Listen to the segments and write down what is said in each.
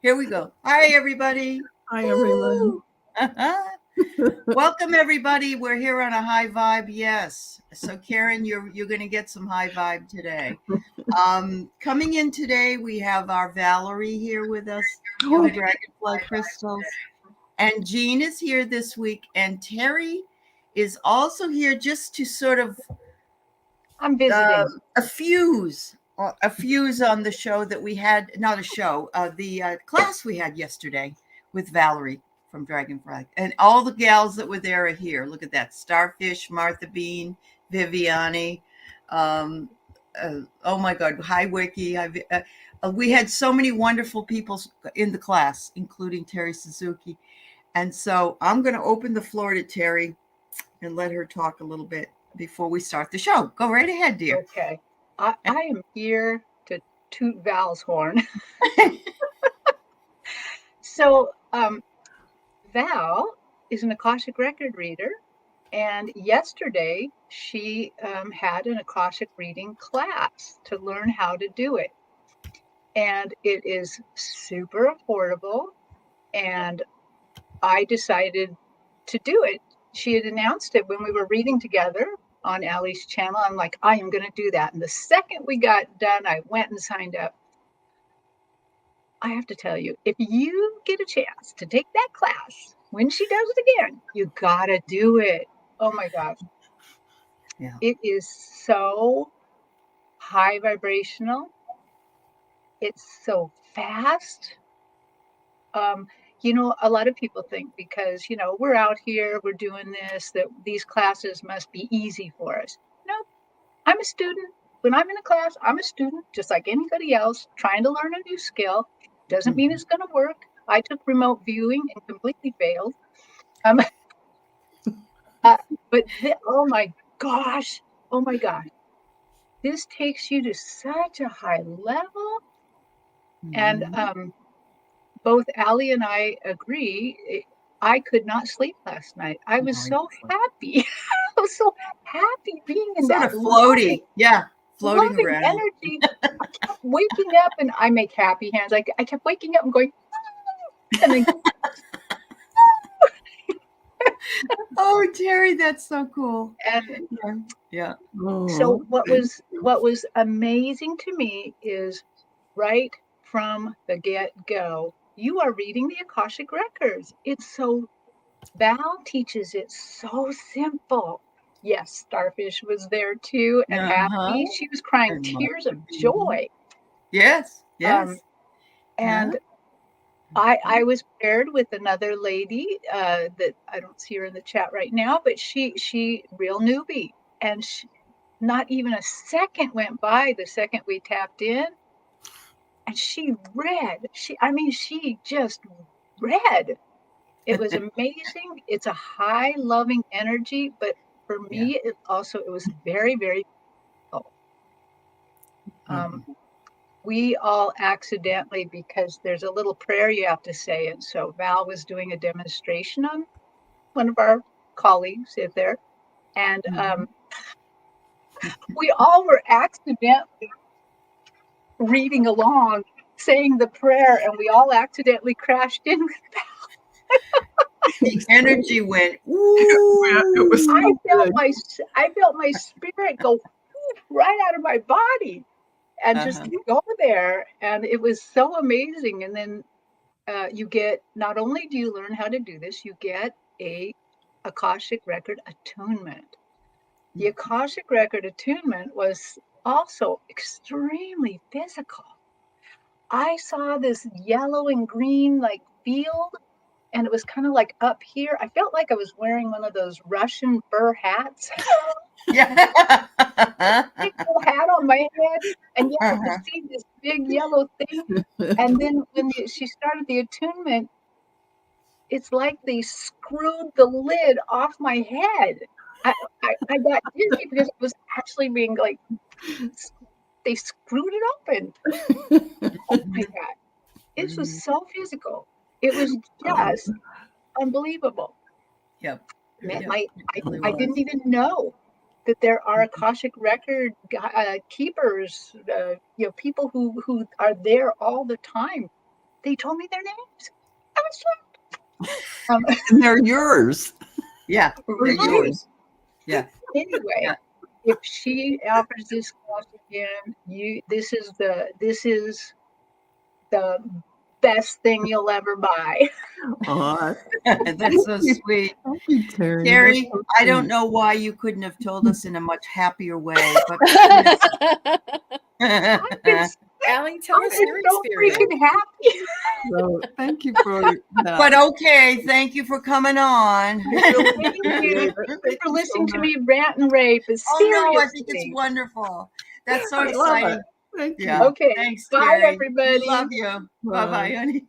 Here we go. Hi, everybody. Hi, everyone. Welcome, everybody. We're here on a high vibe. Yes. So, Karen, you're going to get some high vibe today. Coming in today, we have our Valerie here with us from Dragonfly Crystals, and Jean is here this week, and Terry is also here just to sort of I'm visiting. a fuse on the show that we had, not a show, the class we had yesterday with Valerie from Dragonfly. And all the gals that were there are here. Look at that. Starfish, Martha Bean, Viviani. Oh my God. Hi, Wiki. We had so many wonderful people in the class, including Terry Suzuki. And so I'm going to open the floor to Terry and let her talk a little bit before we start the show. Go right ahead, dear. Okay. I am here to toot Val's horn. So, Val is an Akashic record reader. And yesterday she had an Akashic reading class to learn how to do it. And it is super affordable. And I decided to do it. She had announced it when we were reading together on Allie's channel. I'm like, I am going to do that. And the second we got done, I went and signed up. I have to tell you, if you get a chance to take that class, when she does it again, you got to do it. Oh my gosh. Yeah. It is so high vibrational. It's so fast. A lot of people think because, we're out here, we're doing this, that these classes must be easy for us. No, I'm a student. When I'm in a class, I'm a student, just like anybody else, trying to learn a new skill. Doesn't mean it's going to work. I took remote viewing and completely failed. Oh my gosh. This takes you to such a high level. And both Allie and I agree. I could not sleep last night. I was so happy. I was so happy being in sort that of floaty. Floating loving around. energy. I kept waking up, and I make happy hands. I kept waking up and going, and then oh, Terry, that's so cool. And yeah. So what was amazing to me is right from the get-go, you are reading the Akashic records. Val teaches it so simple. Yes, Starfish was there too, and happy. She was crying tears of joy. Yes. And I was paired with another lady that I don't see her in the chat right now, but she real newbie, and not even a second went by the second we tapped in, and she read. She just read. It was amazing. It's a high loving energy, but for me, it was very, very difficult. We all accidentally, because there's a little prayer you have to say. And so Val was doing a demonstration on one of our colleagues there. And we all were accidentally reading along, saying the prayer, and we all accidentally crashed in with Val. The energy went, ooh. I felt my spirit go right out of my body. And just go there. And it was so amazing. And then you get, not only do you learn how to do this, you get a Akashic record attunement. The Akashic record attunement was also extremely physical. I saw this yellow and green field, and it was kind of like up here. I felt like I was wearing one of those Russian fur hats. Yeah. Big old hat on my head, and yet I could see this big yellow thing. And then when she started the attunement, it's like they screwed the lid off my head. I got dizzy because it was actually being they screwed it open. Oh my God. It was so physical. It was just unbelievable. Yep. I didn't even know that there are Akashic record keepers, people who are there all the time. they told me their names. I was shocked. And they're yours. Yeah, they're Right. yours. Yeah. Anyway, Yeah. if she offers this class again, this is the best thing you'll ever buy. Aw, That's so sweet. thank you, Terry. Terry, That's so I don't sweet. know why you couldn't have told us in a much happier way, but Allie, tell I'm us your so experience. freaking happy. So thank you for that. but okay, thank you for coming on. Thank you. Thank you for listening to me rant and rave. But Oh no, I think it's seriously. wonderful. That's so I love exciting. it. Thank you. Yeah. Okay. Thanks, Bye, Terry. everybody. Love you. Bye bye, Bye. honey.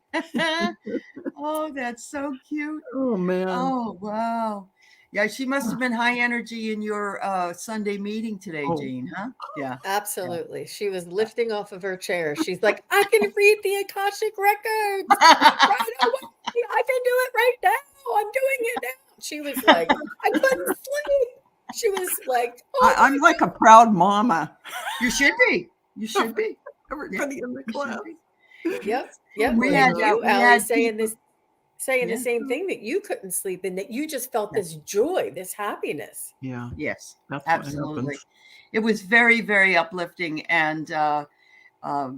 Oh, that's so cute. Oh man. Oh, wow. Yeah, she must have been high energy in your Sunday meeting today, Oh. Jean, huh? Yeah. Absolutely. She was lifting off of her chair. She's like, I can read the Akashic records right away. I can do it right now. I'm doing it now. She was like, I couldn't sleep. She was like, oh, I'm like a proud mama. You should be. You should be. Everybody in the You class. should be. yep, yep. We And had, you, we Allie, had saying people- saying Yeah. the same thing, that you couldn't sleep and that you just felt this joy, this happiness. Yeah, Yes, that's what absolutely. happens. It was very, very uplifting and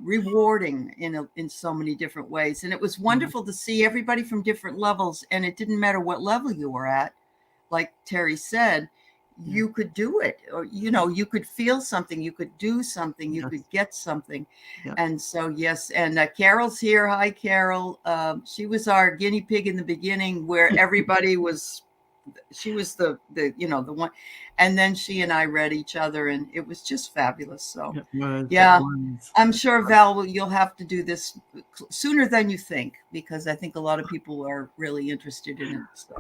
rewarding in so many different ways. And it was wonderful to see everybody from different levels. And it didn't matter what level you were at. Like Terry said, you could do it, or you could feel something, you could do something, you Yes. could get something. Yeah. And so yes, and Carol's here. Hi, Carol. She was our guinea pig in the beginning, where everybody was. She was the one, and then she and I read each other, and it was just fabulous. So It was, yeah. it was. I'm sure, Val, you'll have to do this sooner than you think, because I think a lot of people are really interested in it. So.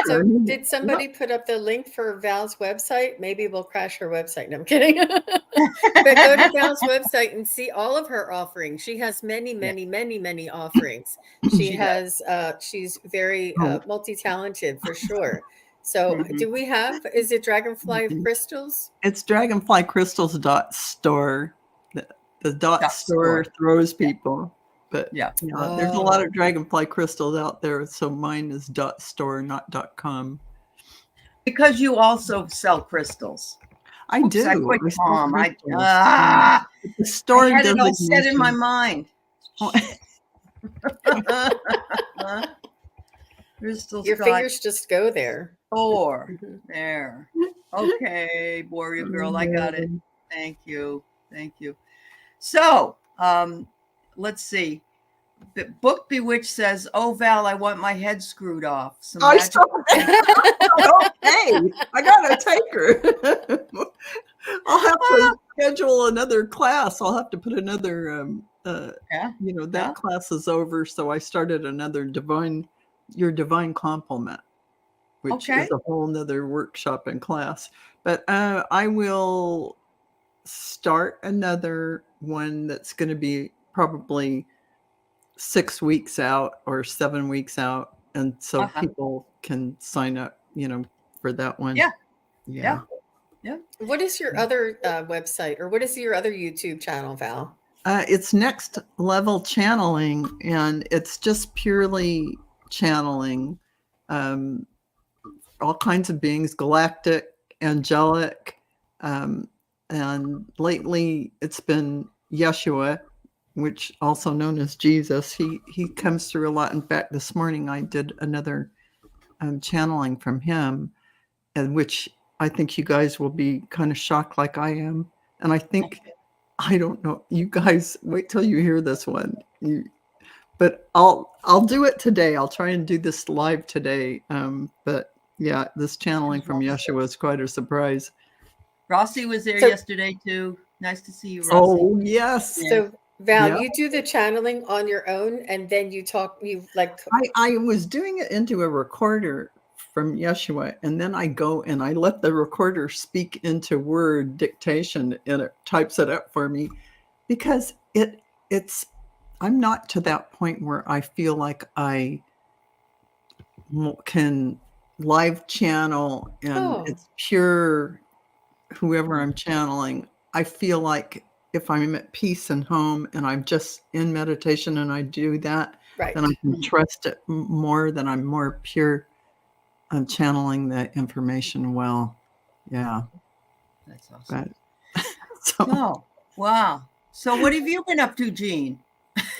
So did somebody put up the link for Val's website? Maybe we'll crash her website. No, I'm kidding. But go to Val's website and see all of her offerings. She has many, many, many, many offerings. She has, she's very multi-talented for sure. So do we have, is it Dragonfly Crystals? It's dragonflycrystals.store. The dot store throws people. But yeah, there's a lot of dragonfly crystals out there. So mine is .store, not .com. Because you also sell crystals. I do. I quit Tom. The store I had it all set in my mind. Crystals. Your fingers just go there. There. Okay, warrior girl, I got it. Thank you. Thank you. So, let's see. Book Bewitched says, "Oh Val, I want my head screwed off." Okay, I gotta take her. I'll have to schedule another class. I'll have to put another. That class is over, so I started another Your Divine Complement, which is a whole nother workshop and class. But I will start another one that's going to be probably 6 weeks out or 7 weeks out, and so people can sign up, for that one. Yeah. What is your other website, or what is your other YouTube channel, Val? It's Next Level Channeling, and it's just purely channeling all kinds of beings, galactic, angelic, and lately it's been Yeshua, which also known as Jesus. He comes through a lot. In fact, this morning I did another channeling from him, and which I think you guys will be kind of shocked like I am. And I think, I don't know, you guys wait till you hear this one. But I'll do it today. I'll try and do this live today. But yeah, this channeling from Yeshua is quite a surprise. Rossi was there yesterday too. Nice to see you, Rossi. Oh yes. So Val, you do the channeling on your own, and then you talk. I was doing it into a recorder from Yeshua, and then I go and I let the recorder speak into word dictation, and it types it up for me, because it's. I'm not to that point where I feel like I can live channel and it's pure whoever I'm channeling. I feel like if I'm at peace and home and I'm just in meditation and I do that, Right. then I can trust it more, than I'm more pure. I'm channeling the information well. Yeah. That's awesome. But so wow. So what have you been up to, Jean?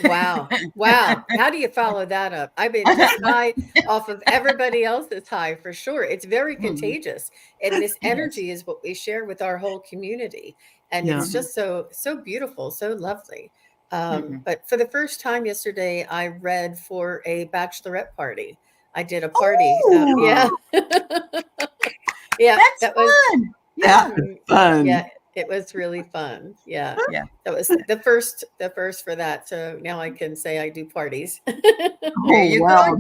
Wow. Wow. How do you follow that up? I've been just high off of everybody else's high for sure. It's very contagious. And this energy is what we share with our whole community. And it's just so beautiful, so lovely. But for the first time yesterday, I read for a bachelorette party. I did a party. Yeah. Yeah. That's fun. Yeah. Fun. Yeah. It was really fun. Yeah. Yeah. That was the first for that. So now I can say I do parties. Wow.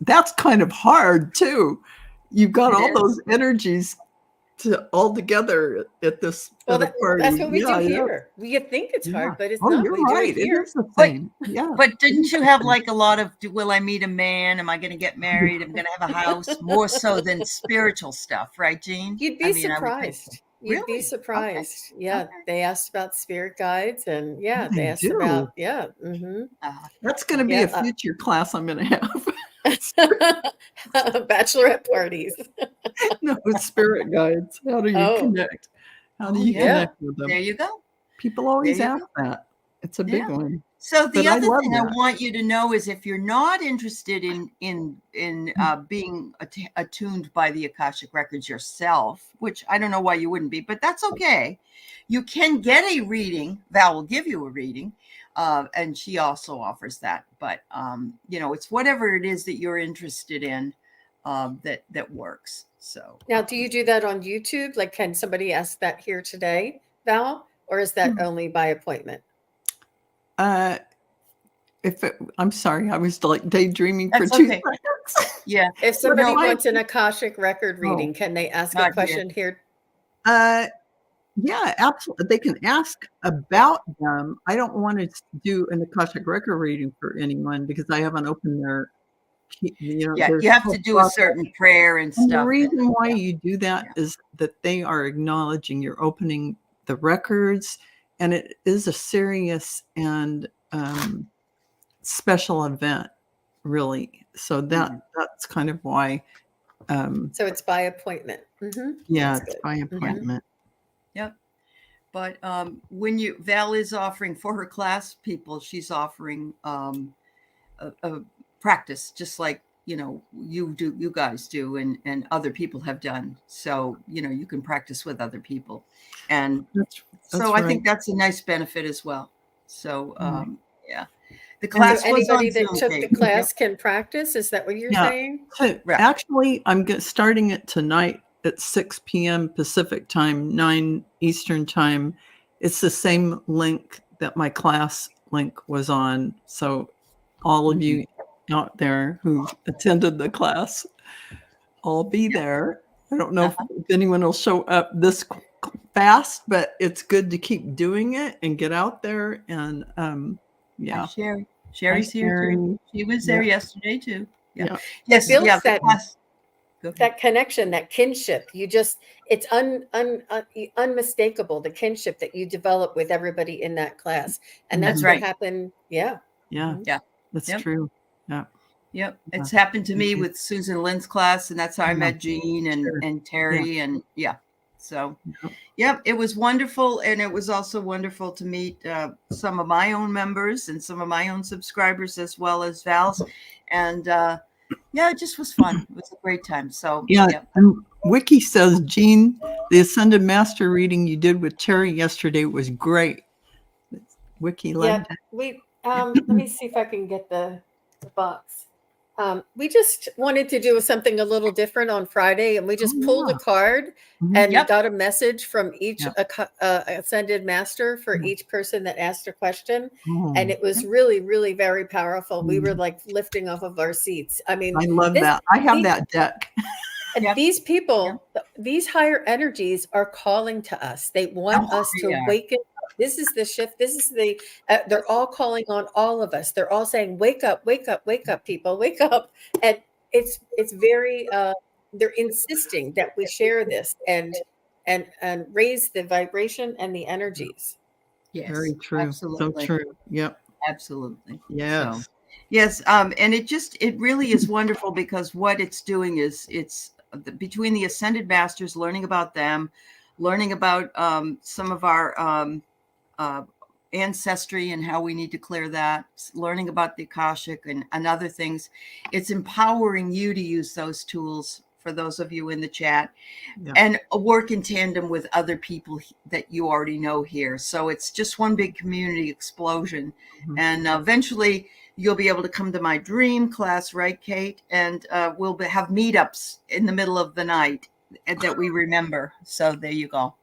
That's kind of hard too. You've got all those energies all together at this party. That's what we do here. We think it's hard, but it's not. You're we right. do it here. It is the same. Yeah. But didn't you have like a lot of, will I meet a man? Am I going to get married? I'm going to have a house, more so than spiritual stuff, right, Jean? You'd be surprised. You'd Really? be surprised. Okay. Yeah. Okay. They asked about spirit guides, and they asked do. about, That's going to be a future class I'm going to have. Bachelorette parties. No, spirit guides. How do you connect? How do you connect with them? There you go. People always ask that. It's a big one. So the other thing I want you to know is, if you're not interested in being attuned by the Akashic Records yourself, which I don't know why you wouldn't be, but that's okay. You can get a reading. Val will give you a reading, and she also offers that. But it's whatever it is that you're interested in that works. So now, do you do that on YouTube? Like, can somebody ask that here today, Val, or is that only by appointment? I'm sorry, I was like daydreaming for 2 seconds. Yeah. If somebody wants an Akashic record reading, can they ask a question here? Yeah, absolutely. They can ask about them. I don't want to do an Akashic record reading for anyone because I haven't opened their. You have to do a certain prayer and stuff. And the reason why you do that is that they are acknowledging you're opening the records, and it is a serious and special event, really. So that's kind of why. So it's by appointment. Yeah, it's by appointment. Yep. But when Val is offering for her class people, she's offering a practice, just like you guys do, and other people have done. So you can practice with other people, and that's I think that's a nice benefit as well. So the class. So anybody that took the class can practice. Is that what you're saying? So actually, I'm starting it tonight at 6 p.m. Pacific time, 9 Eastern time. It's the same link that my class link was on. So all of you out there who attended the class, I'll be there. I don't know if anyone will show up this fast, but it's good to keep doing it and get out there. And Hi, Sherry's here too. She was there yesterday too. Yes, that connection, that kinship. It's unmistakable, the kinship that you develop with everybody in that class. And that's what happened. Yeah. That's true. Yep. It's happened to me with Susan Lynn's class, and that's how I met Jean and Terry. And so it was wonderful. And it was also wonderful to meet some of my own members and some of my own subscribers, as well as Val's. And it just was fun. It was a great time. So and Wiki says, Jean, the Ascended Master reading you did with Terry yesterday was great. Wiki loved it. Let me see if I can get the box. We just wanted to do something a little different on Friday, and we just pulled a card and got a message from each Ascended Master for each person that asked a question. And it was really, really very powerful. We were like lifting off of our seats. I mean, I love that. I have that deck. And these people, these higher energies are calling to us. They want us to awaken. This is the shift. This is they're all calling on all of us. They're all saying, wake up, wake up, wake up, people, wake up. And it's very, they're insisting that we share this and raise the vibration and the energies. Yes. Very true. Absolutely. So true. Yep. Absolutely. Yes. So, yes. And it really is wonderful because what it's doing is it's between the Ascended Masters, learning about them, learning about some of our ancestry and how we need to clear that, learning about the Akashic and other things. It's empowering you to use those tools for those of you in the chat and work in tandem with other people that you already know here. So it's just one big community explosion. And eventually you'll be able to come to my dream class, right, Kate? And we'll have meetups in the middle of the night that we remember. So there you go.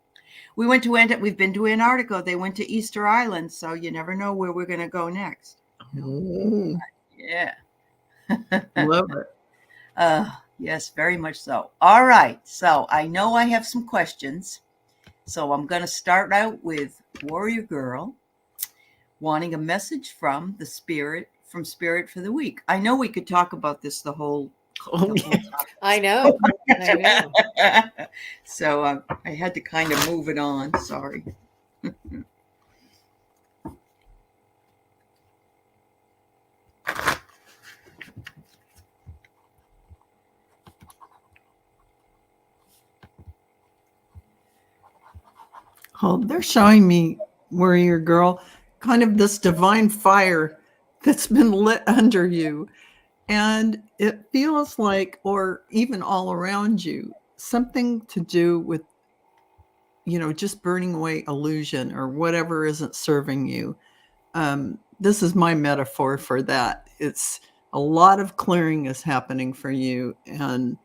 We've been to Antarctica. They went to Easter Island. So you never know where we're going to go next. Yeah. Love it. Yes, very much so. All right. So I know I have some questions. So I'm going to start out with Warrior Girl wanting a message from Spirit for the week. I know we could talk about this the whole time. I know. So I had to kind of move it on. Sorry. Oh, they're showing me, Warrior Girl, kind of this divine fire that's been lit under you. And it feels like, or even all around you, something to do with, just burning away illusion or whatever isn't serving you. This is my metaphor for that. It's a lot of clearing is happening for you. And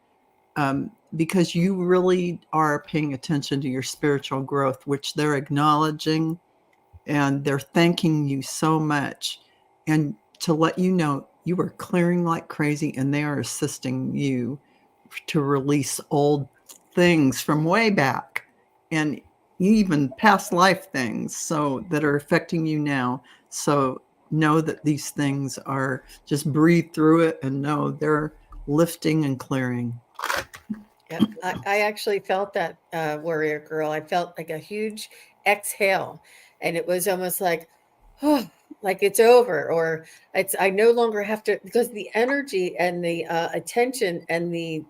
because you really are paying attention to your spiritual growth, which they're acknowledging, and they're thanking you so much. And to let you know, you are clearing like crazy, and they are assisting you to release old things from way back, and even past life things, so that are affecting you now. So know that these things are, just breathe through it and know they're lifting and clearing. Yeah, I actually felt that, Warrior Girl. I felt like a huge exhale, and it was almost like, oh, like it's over, or I no longer have to, because the energy and the attention and the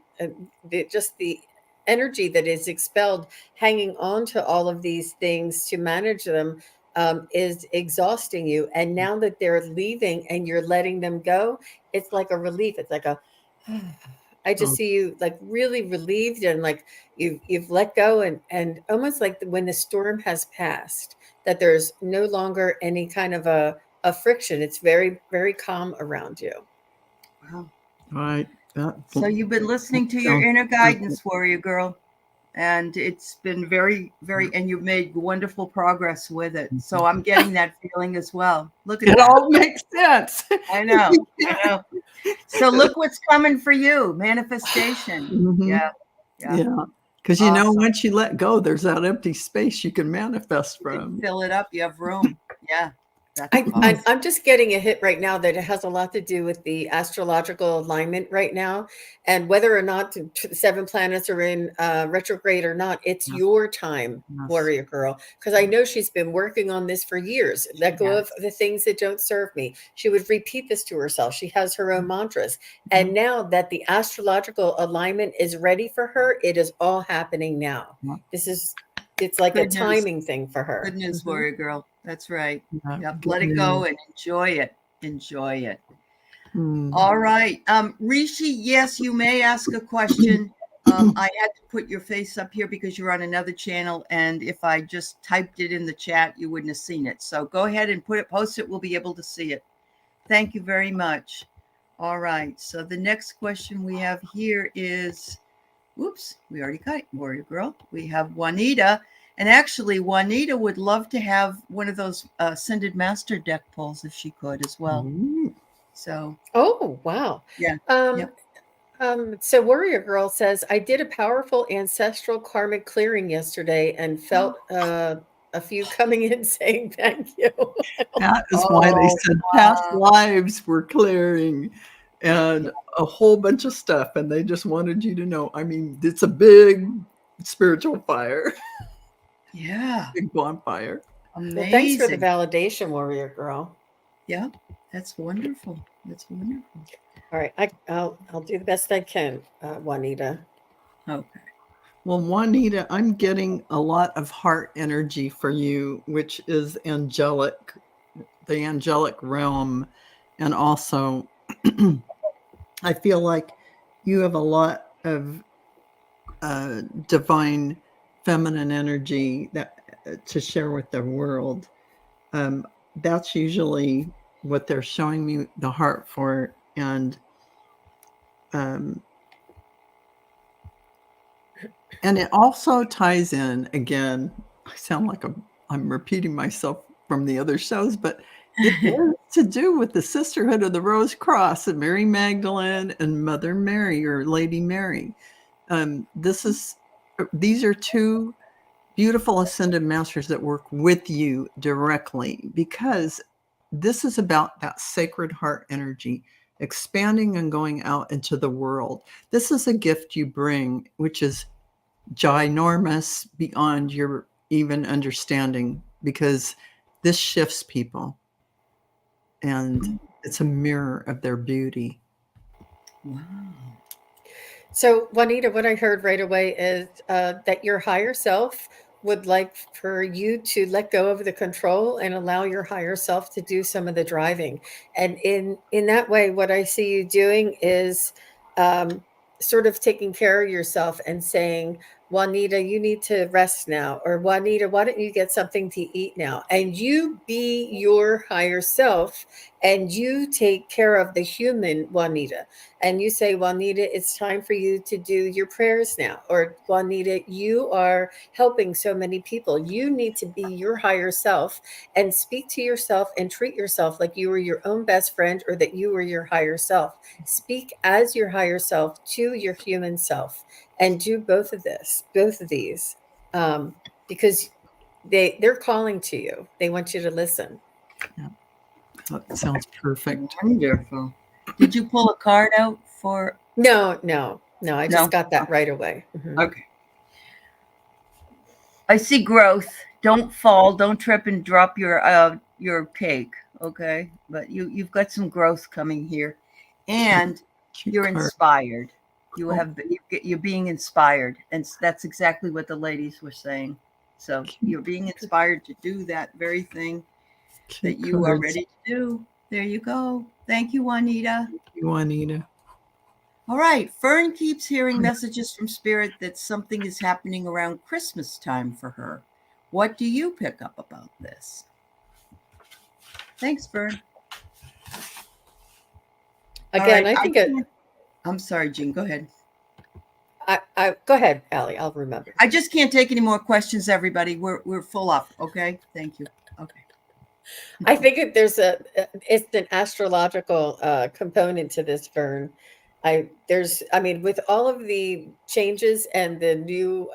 energy that is expelled hanging on to all of these things to manage them is exhausting you. And now that they're leaving and you're letting them go, it's like a relief. It's like a I just see you like really relieved, and like you've let go, and almost like when the storm has passed, that there's no longer any kind of a friction. It's very, very calm around you. Wow. Right. So you've been listening to your inner guidance, Warrior Girl, and it's been very, very, and you've made wonderful progress with it. So I'm getting that feeling as well. Look at it that. all makes sense. I know. So look what's coming for you. Manifestation. Yeah. Because once you let go, there's that empty space you can manifest from. Fill it up. You have room. Yeah. I'm just getting a hit right now that it has a lot to do with the astrological alignment right now, and whether or not the 7 planets are in retrograde or not, it's your time, Warrior Girl, because I know she's been working on this for years. Let go of the things that don't serve me. She would repeat this to herself. She has her own mantras. And now that the astrological alignment is ready for her, it is all happening now. It's like a timing thing for her. Good news, Warrior Girl. That's right. Yep. Let it go and enjoy it. Enjoy it. All right. Rishi, yes, you may ask a question. I had to put your face up here because you're on another channel. And if I just typed it in the chat, you wouldn't have seen it. So go ahead and post it. We'll be able to see it. Thank you very much. All right. So the next question we have here is, whoops, we already got it, Warrior Girl. We have Juanita. And actually, Juanita would love to have one of those Ascended Master deck pulls if she could as well. So. Oh, wow. Yeah. So Warrior Girl says, I did a powerful ancestral karmic clearing yesterday and felt a few coming in saying thank you. That is why they said past lives were clearing and a whole bunch of stuff. And they just wanted you to know, I mean, it's a big spiritual fire. Yeah. Big bonfire. Amazing. Well, thanks for the validation, warrior girl. Yeah, that's wonderful. That's wonderful. All right, I'll do the best I can, Juanita. Okay. Well, Juanita, I'm getting a lot of heart energy for you, which is angelic, the angelic realm. And also, I feel like you have a lot of divine feminine energy that to share with the world. That's usually what they're showing me the heart for. And it also ties in, again, I sound like I'm repeating myself from the other shows, but it is to do with the Sisterhood of the Rose Cross and Mary Magdalene and Mother Mary or Lady Mary. These are two beautiful ascended masters that work with you directly, because this is about that sacred heart energy expanding and going out into the world. This is a gift you bring, which is ginormous beyond your even understanding, because this shifts people and it's a mirror of their beauty. Wow. So, Juanita, what I heard right away is that your higher self would like for you to let go of the control and allow your higher self to do some of the driving. And in that way, what I see you doing is sort of taking care of yourself and saying, Juanita, you need to rest now. Or Juanita, why don't you get something to eat now? And you be your higher self and you take care of the human Juanita. And you say, Juanita, it's time for you to do your prayers now. Or Juanita, you are helping so many people. You need to be your higher self and speak to yourself and treat yourself like you were your own best friend or that you were your higher self. Speak as your higher self to your human self and do both of these, because they're calling to you. They want you to listen. Yeah. That sounds perfect. Wonderful. Did you pull a card out for? No. I just got that Okay. right away. Mm-hmm. Okay. I see growth. Don't fall. Don't trip and drop your cake. Okay, but you've got some growth coming here, and you're inspired. You're being inspired, and that's exactly what the ladies were saying. So you're being inspired to do that very thing that you are ready to do. There you go. Thank you, Juanita. Thank you, Juanita. All right. Fern keeps hearing messages from Spirit that something is happening around Christmas time for her. What do you pick up about this? Thanks, Fern. Again, right, I think I'm sorry, Jean. Go ahead. I go ahead, Allie. I'll remember. I just can't take any more questions, everybody. We're full up. Okay. Thank you. Okay. I think it's an astrological component to this, Fern. With all of the changes and the new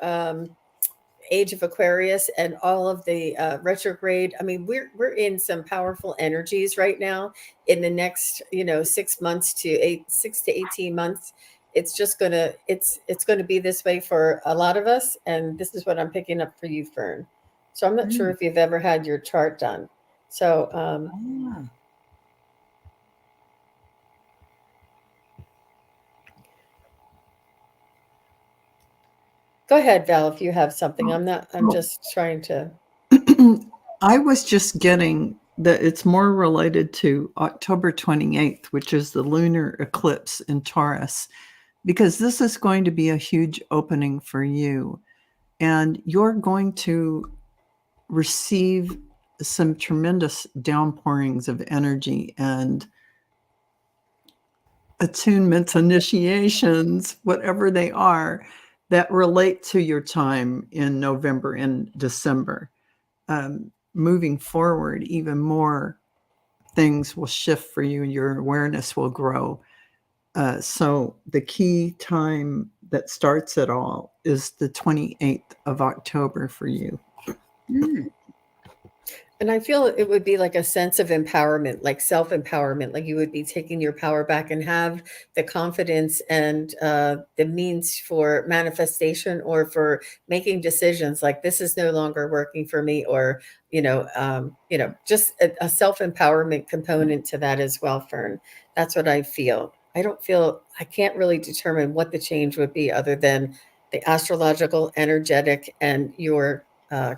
age of Aquarius and all of the retrograde, we're in some powerful energies right now. In the next 6 to 18 months, it's gonna be this way for a lot of us, and this is what I'm picking up for you, Fern. So I'm not sure if you've ever had your chart done. So go ahead, Val, if you have something. I'm just trying to. I was just getting that it's more related to October 28th, which is the lunar eclipse in Taurus, because this is going to be a huge opening for you. And you're going to receive some tremendous downpourings of energy and attunements, initiations, whatever they are, that relate to your time in November and December. Moving forward, even more things will shift for you and your awareness will grow. So the key time that starts it all is the 28th of October for you. And I feel it would be like a sense of empowerment, like self-empowerment, like you would be taking your power back and have the confidence and the means for manifestation or for making decisions like this is no longer working for me, or, just a self-empowerment component to that as well, Fern. That's what I feel. I can't really determine what the change would be other than the astrological, energetic, and your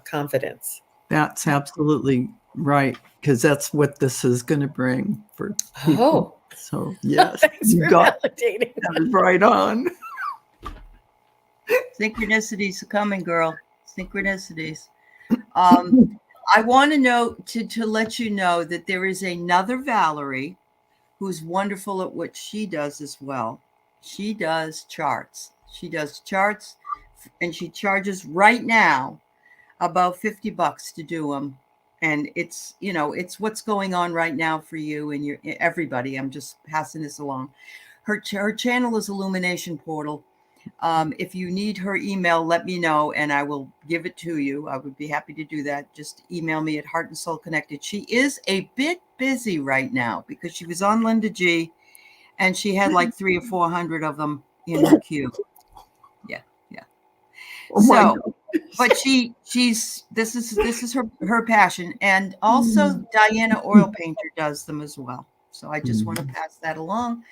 confidence. That's absolutely right, because that's what this is going to bring for people. Oh, So yes, thanks you for got validating. that right on. Synchronicities are coming, girl. Synchronicities. I want to know to let you know that there is another Valerie who's wonderful at what she does as well. She does charts. She does charts, and she charges right now about $50 to do them. And it's, it's what's going on right now for you and your everybody. I'm just passing this along. Her channel is Illumination Portal. If you need her email, let me know and I will give it to you. I would be happy to do that. Just email me at Heart and Soul Connected. She is a bit busy right now because she was on Linda G and she had like 300 or 400 of them in her queue. Yeah. Oh my God. But this is her passion. And also Diana Oil Painter does them as well. So I just want to pass that along.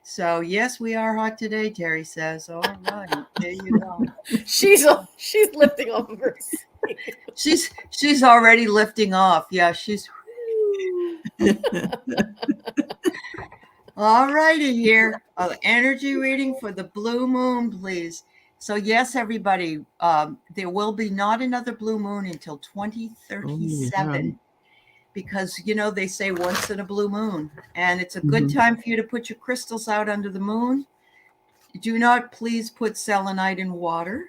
So yes, we are hot today, Terry says. All right, there you go. She's lifting off of her seat. She's already lifting off. Yeah, she's all righty here. Energy reading for the blue moon, please. So yes, everybody, there will be not another blue moon until 2037. Because, they say once in a blue moon, and it's a good time for you to put your crystals out under the moon. Do not please put selenite in water.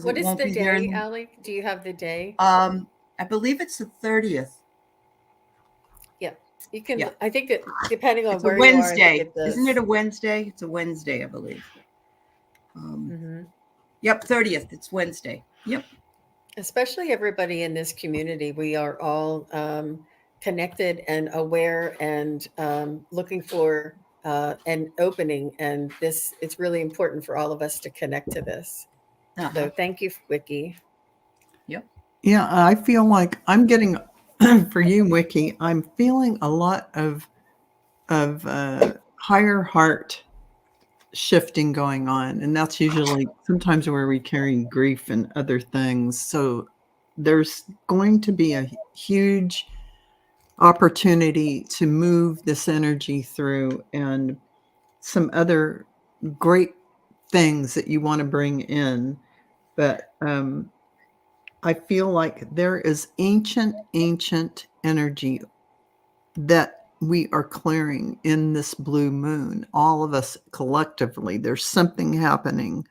What is the day, Allie? Do you have the day? I believe it's the 30th. Yeah, you can. Yeah. I think that depending on where Wednesday. You are, isn't it a Wednesday? It's a Wednesday, I believe. Yep, 30th. It's Wednesday. Yep. Especially everybody in this community, we are all connected and aware and looking for an opening. And it's really important for all of us to connect to this. So thank you, Wiki. Yep. Yeah, I feel like I'm getting, for you, Wiki, I'm feeling a lot of higher heart shifting going on, and that's usually sometimes where we carry grief and other things. So there's going to be a huge opportunity to move this energy through, and some other great things that you want to bring in. But I feel like there is ancient energy that we are clearing in this blue moon, all of us collectively. There's something happening.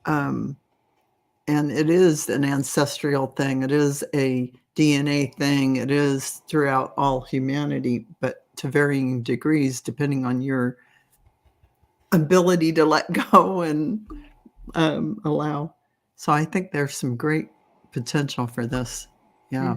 And it is an ancestral thing. It is a DNA thing. It is throughout all humanity, but to varying degrees, depending on your ability to let go and allow. So I think there's some great potential for this. Yeah.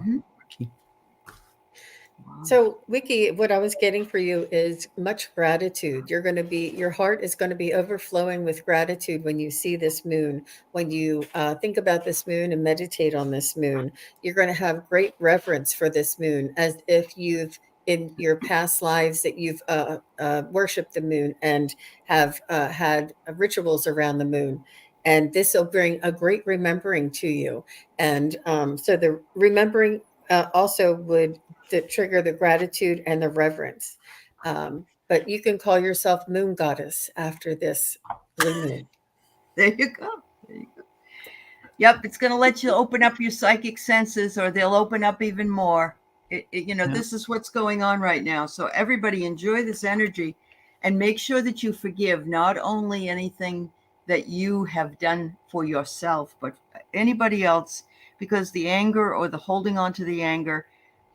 So, Wiki, what I was getting for you is much gratitude. Your heart is going to be overflowing with gratitude when you see this moon, when you think about this moon and meditate on this moon. You're going to have great reverence for this moon, as if you've, in your past lives, that you've worshipped the moon and have had rituals around the moon. And this will bring a great remembering to you. And so the remembering also would trigger the gratitude and the reverence. But you can call yourself moon goddess after this blue moon. There you go. Yep, it's going to let you open up your psychic senses, or they'll open up even more. This is what's going on right now. So everybody enjoy this energy and make sure that you forgive not only anything that you have done for yourself, but anybody else, because the anger or the holding on to the anger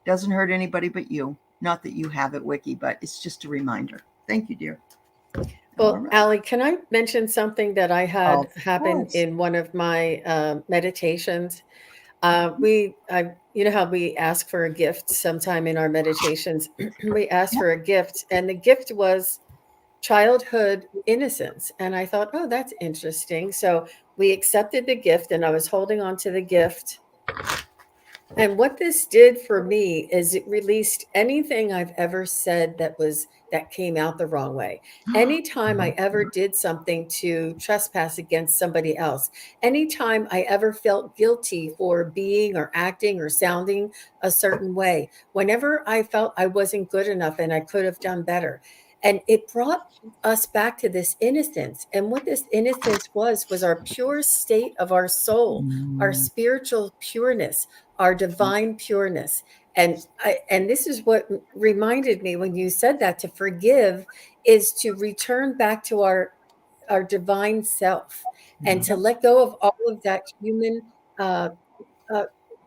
doesn't hurt anybody but you. Not that you have it, Wiki, but it's just a reminder. Thank you, dear. Well, right. Allie, can I mention something that I had happen in one of my meditations? I you know how we ask for a gift sometime in our meditations? We asked for a gift, and the gift was childhood innocence. And I thought, oh, that's interesting. So we accepted the gift, and I was holding on to the gift. And what this did for me is it released anything I've ever said that came out the wrong way. Anytime I ever did something to trespass against somebody else, anytime I ever felt guilty for being or acting or sounding a certain way, whenever I felt I wasn't good enough and I could have done better. And it brought us back to this innocence. And what this innocence was our pure state of our soul, our spiritual pureness, our divine pureness. And this is what reminded me when you said that, to forgive is to return back to our divine self, and to let go of all of that human uh,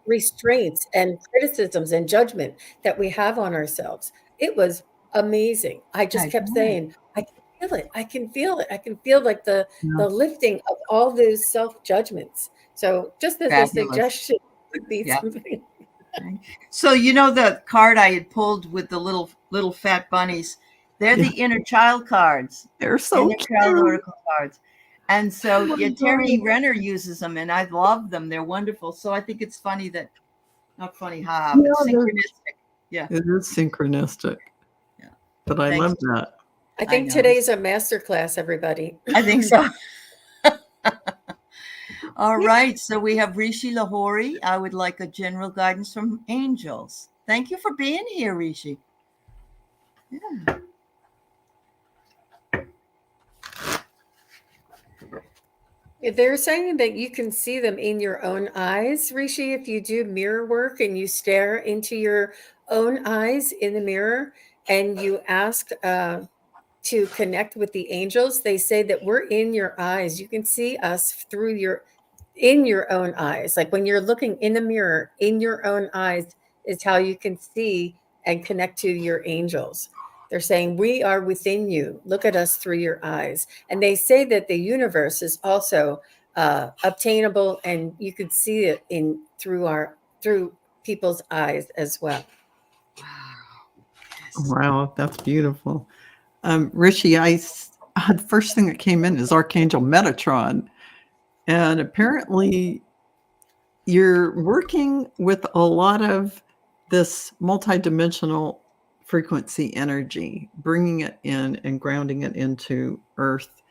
restraints and criticisms and judgment that we have on ourselves. It was amazing. I just kept saying, I can feel it. I can feel it. I can feel like the lifting of all those self-judgments. So just as Fabulous. a suggestion would be Yeah. something. So the card I had pulled with the little fat bunnies, they're the inner child cards. They're so inner cute. child oracle cards. And so Oh my Terry God. Renner uses them, and I love them. They're wonderful. So I think it's funny that, not funny, but synchronistic. Yeah. It is synchronistic. Yeah. But I Thanks. love that. I think today's a masterclass, everybody. I think so. All right. So we have Rishi Lahori. I would like a general guidance from angels. Thank you for being here, Rishi. Yeah. They're saying that you can see them in your own eyes, Rishi, if you do mirror work and you stare into your own eyes in the mirror and you ask to connect with the angels. They say that we're in your eyes. You can see us in your own eyes. Like when you're looking in the mirror, in your own eyes is how you can see and connect to your angels. They're saying, we are within you. Look at us through your eyes. And they say that the universe is also obtainable, and you could see it through people's eyes as well. Wow, that's beautiful. Rishi, the first thing that came in is Archangel Metatron. And apparently you're working with a lot of this multidimensional frequency energy, bringing it in and grounding it into Earth,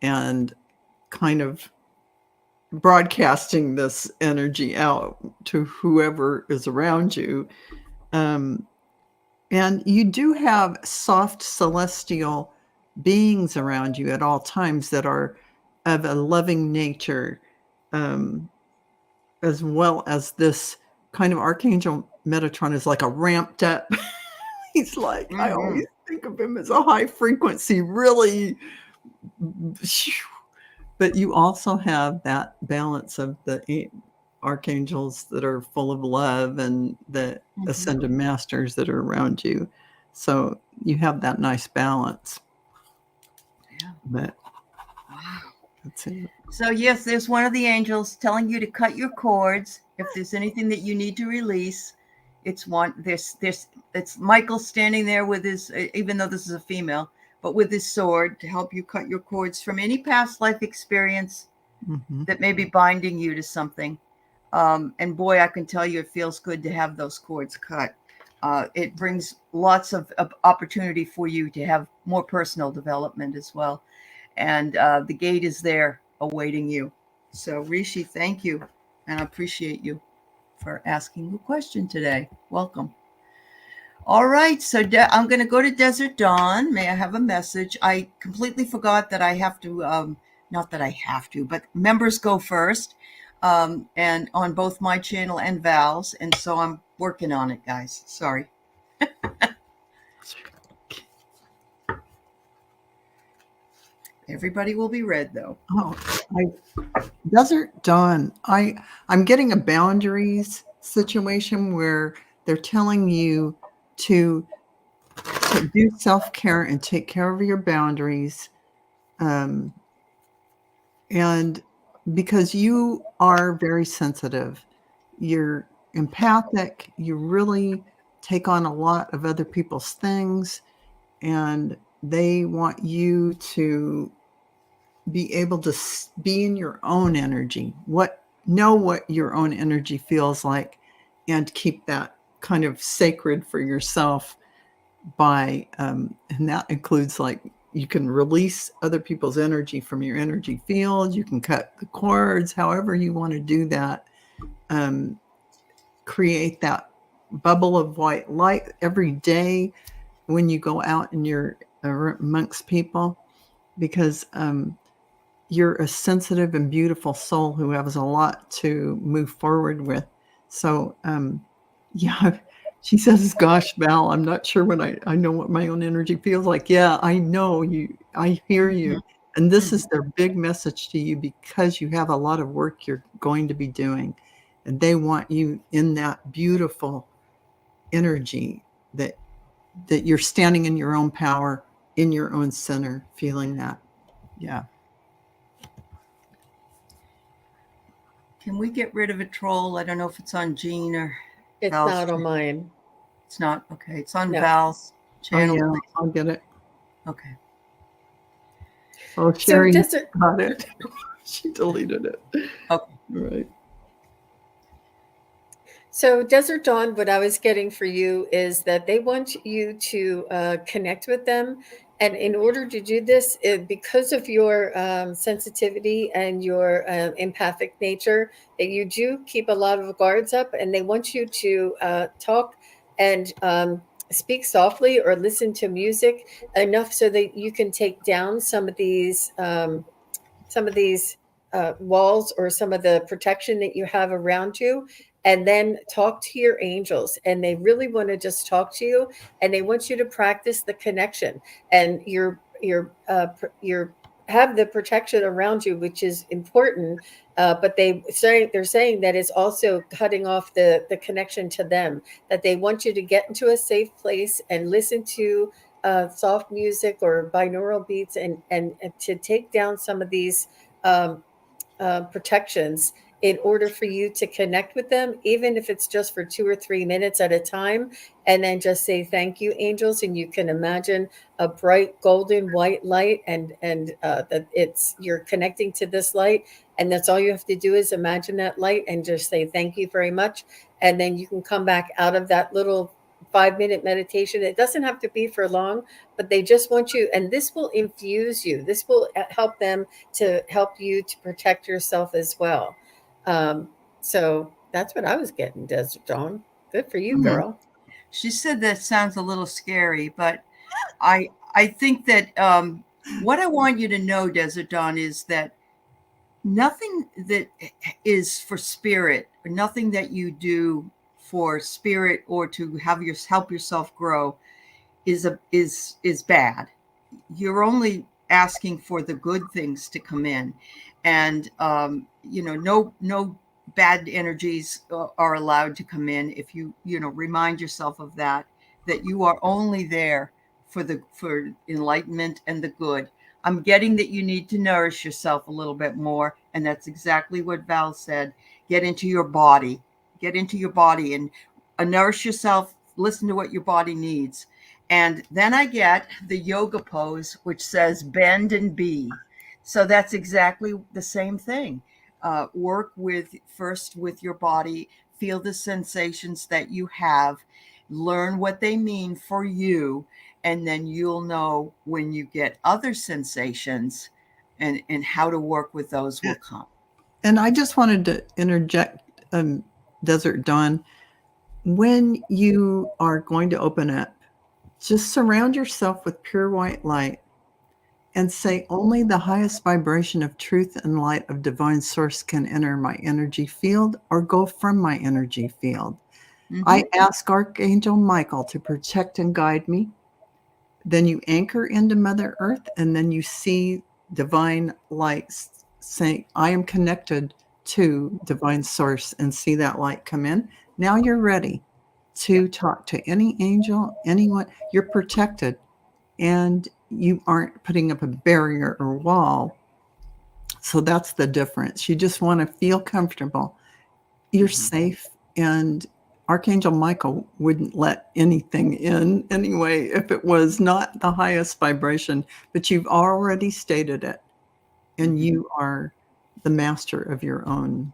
and kind of broadcasting this energy out to whoever is around you. And you do have soft celestial beings around you at all times that are of a loving nature, as well as this kind of Archangel Metatron is like a ramped up. He's like, I always think of him as a high frequency, really. But you also have that balance of the archangels that are full of love and the ascended masters that are around you. So you have that nice balance. Yeah. But wow. That's it. So yes, there's one of the angels telling you to cut your cords. If there's anything that you need to release, it's Michael standing there with his, even though this is a female, but with his sword to help you cut your cords from any past life experience that may be binding you to something. And boy, I can tell you, it feels good to have those cords cut. It brings lots of opportunity for you to have more personal development as well. And the gate is there awaiting you. So Rishi, thank you. And I appreciate you for asking a question today. Welcome. All right. So I'm going to go to Desert Dawn. May I have a message? I completely forgot that I have to, not that I have to, but members go first. And on both my channel and Val's. And so I'm working on it, guys. Sorry. Everybody will be read, though. Desert Dawn. I'm getting a boundaries situation where they're telling you to do self-care and take care of your boundaries. And because you are very sensitive, you're empathic. You really take on a lot of other people's things, and they want you to be able to be in your own energy, know what your own energy feels like, and keep that kind of sacred for yourself by, and that includes like, you can release other people's energy from your energy field. You can cut the cords, however you want to do that. Create that bubble of white light every day when you go out and you're amongst people, because you're a sensitive and beautiful soul who has a lot to move forward with. So, yeah, she says, gosh, Val, I'm not sure when I know what my own energy feels like. Yeah, I know you. I hear you. And this is their big message to you, because you have a lot of work you're going to be doing. And they want you in that beautiful energy that you're standing in your own power, in your own center, feeling that. Yeah. Can we get rid of a troll? I don't know if it's on Jean or It's Val's not on mine. It's not? Okay. It's on No. Val's channel. Oh, yeah, I'll get it. Okay. Oh, Sherry So got it. She deleted it. Okay. Right. So Desert Dawn, what I was getting for you is that they want you to connect with them. And in order to do this, because of your sensitivity and your empathic nature, that you do keep a lot of guards up, and they want you to talk and speak softly or listen to music enough so that you can take down some of these walls or some of the protection that you have around you, and then talk to your angels. And they really want to just talk to you, and they want you to practice the connection, and you're have the protection around you, which is important. But they're saying that it's also cutting off the connection to them, that they want you to get into a safe place and listen to soft music or binaural beats, and to take down some of these protections in order for you to connect with them, even if it's just for 2 or 3 minutes at a time, and then just say thank you, angels. And you can imagine a bright golden white light, and that you're connecting to this light, and that's all you have to do is imagine that light and just say thank you very much. And then you can come back out of that little 5-minute meditation. It doesn't have to be for long, but they just want you, and this will infuse you. This will help them to help you to protect yourself as well. So that's what I was getting, Desert Dawn. Good for you, girl. She said that sounds a little scary, but I think that what I want you to know, Desert Dawn, is that nothing that is for spirit, or nothing that you do for spirit or to help yourself grow is bad. You're only asking for the good things to come in, and no bad energies are allowed to come in. If you remind yourself of that you are only there for enlightenment and the good. I'm getting that you need to nourish yourself a little bit more, and that's exactly what Val said. Get into your body and nourish yourself. Listen to what your body needs. And then I get the yoga pose, which says bend and be. So that's exactly the same thing. Work first with your body, feel the sensations that you have, learn what they mean for you, and then you'll know when you get other sensations and how to work with those will come. And I just wanted to interject, Desert Dawn, when you are going to open up, just surround yourself with pure white light and say, only the highest vibration of truth and light of divine source can enter my energy field or go from my energy field. Mm-hmm. I ask Archangel Michael to protect and guide me. Then you anchor into Mother Earth, and then you see divine lights saying, I am connected to divine source, and see that light come in. Now you're ready to talk to any angel, anyone. You're protected, and you aren't putting up a barrier or wall. So that's the difference. You just want to feel comfortable. You're safe, and Archangel Michael wouldn't let anything in anyway if it was not the highest vibration, but you've already stated it, and you are the master of your own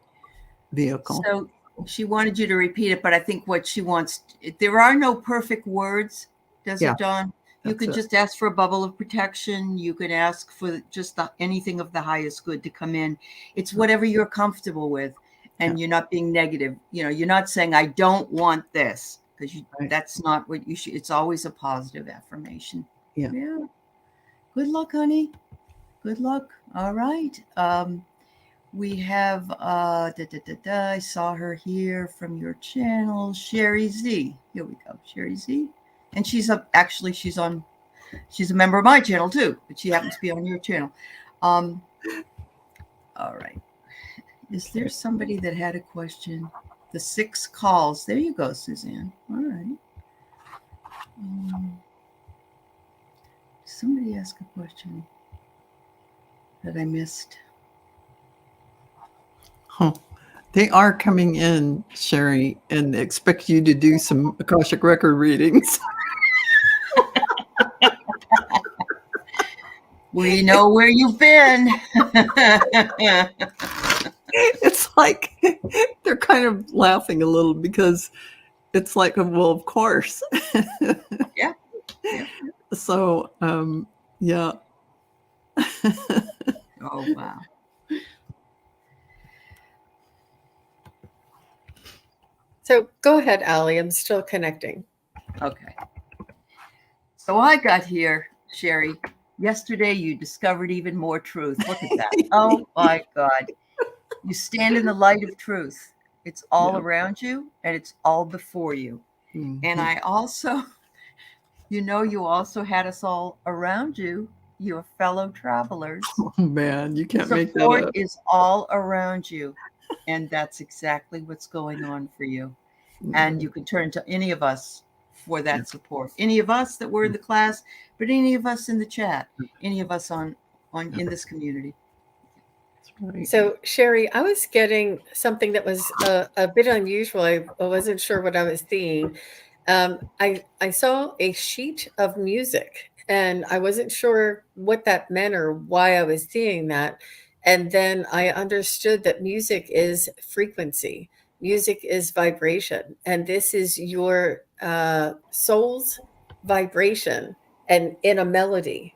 vehicle. So she wanted you to repeat it, but I think what she wants, there are no perfect words, Desert Dawn. You could just ask for a bubble of protection. You could ask for just anything of the highest good to come in. It's whatever you're comfortable with, and you're not being negative. You're not saying, I don't want this, because that's not what you should. It's always a positive affirmation. Yeah. Good luck, honey. Good luck. All right. We have, I saw her here from your channel, Sherry Z. Here we go, Sherry Z. And she's a member of my channel too, but she happens to be on your channel. All right. Is there somebody that had a question? The 6 calls. There you go, Suzanne. All right. Somebody ask a question that I missed. Huh. They are coming in, Sherry, and expect you to do some Akashic record readings. We know where you've been. It's like they're kind of laughing a little because it's like, well, of course. Yeah. So, yeah. Oh, wow. So go ahead, Allie. I'm still connecting. Okay. So I got here, Sherry. Yesterday, you discovered even more truth. Look at that. Oh, my God. You stand in the light of truth. It's all around you, and it's all before you. Mm-hmm. And I also, you also had us all around you, your fellow travelers. Oh, man, you can't make that up. Support is all around you, and that's exactly what's going on for you. Mm-hmm. And you can turn to any of us for that support. Any of us that were in the class, but any of us in the chat, any of us in this community. Right. So, Sherry, I was getting something that was a bit unusual. I wasn't sure what I was seeing. I saw a sheet of music, and I wasn't sure what that meant or why I was seeing that. And then I understood that music is frequency. Music is vibration, and this is your soul's vibration and in a melody.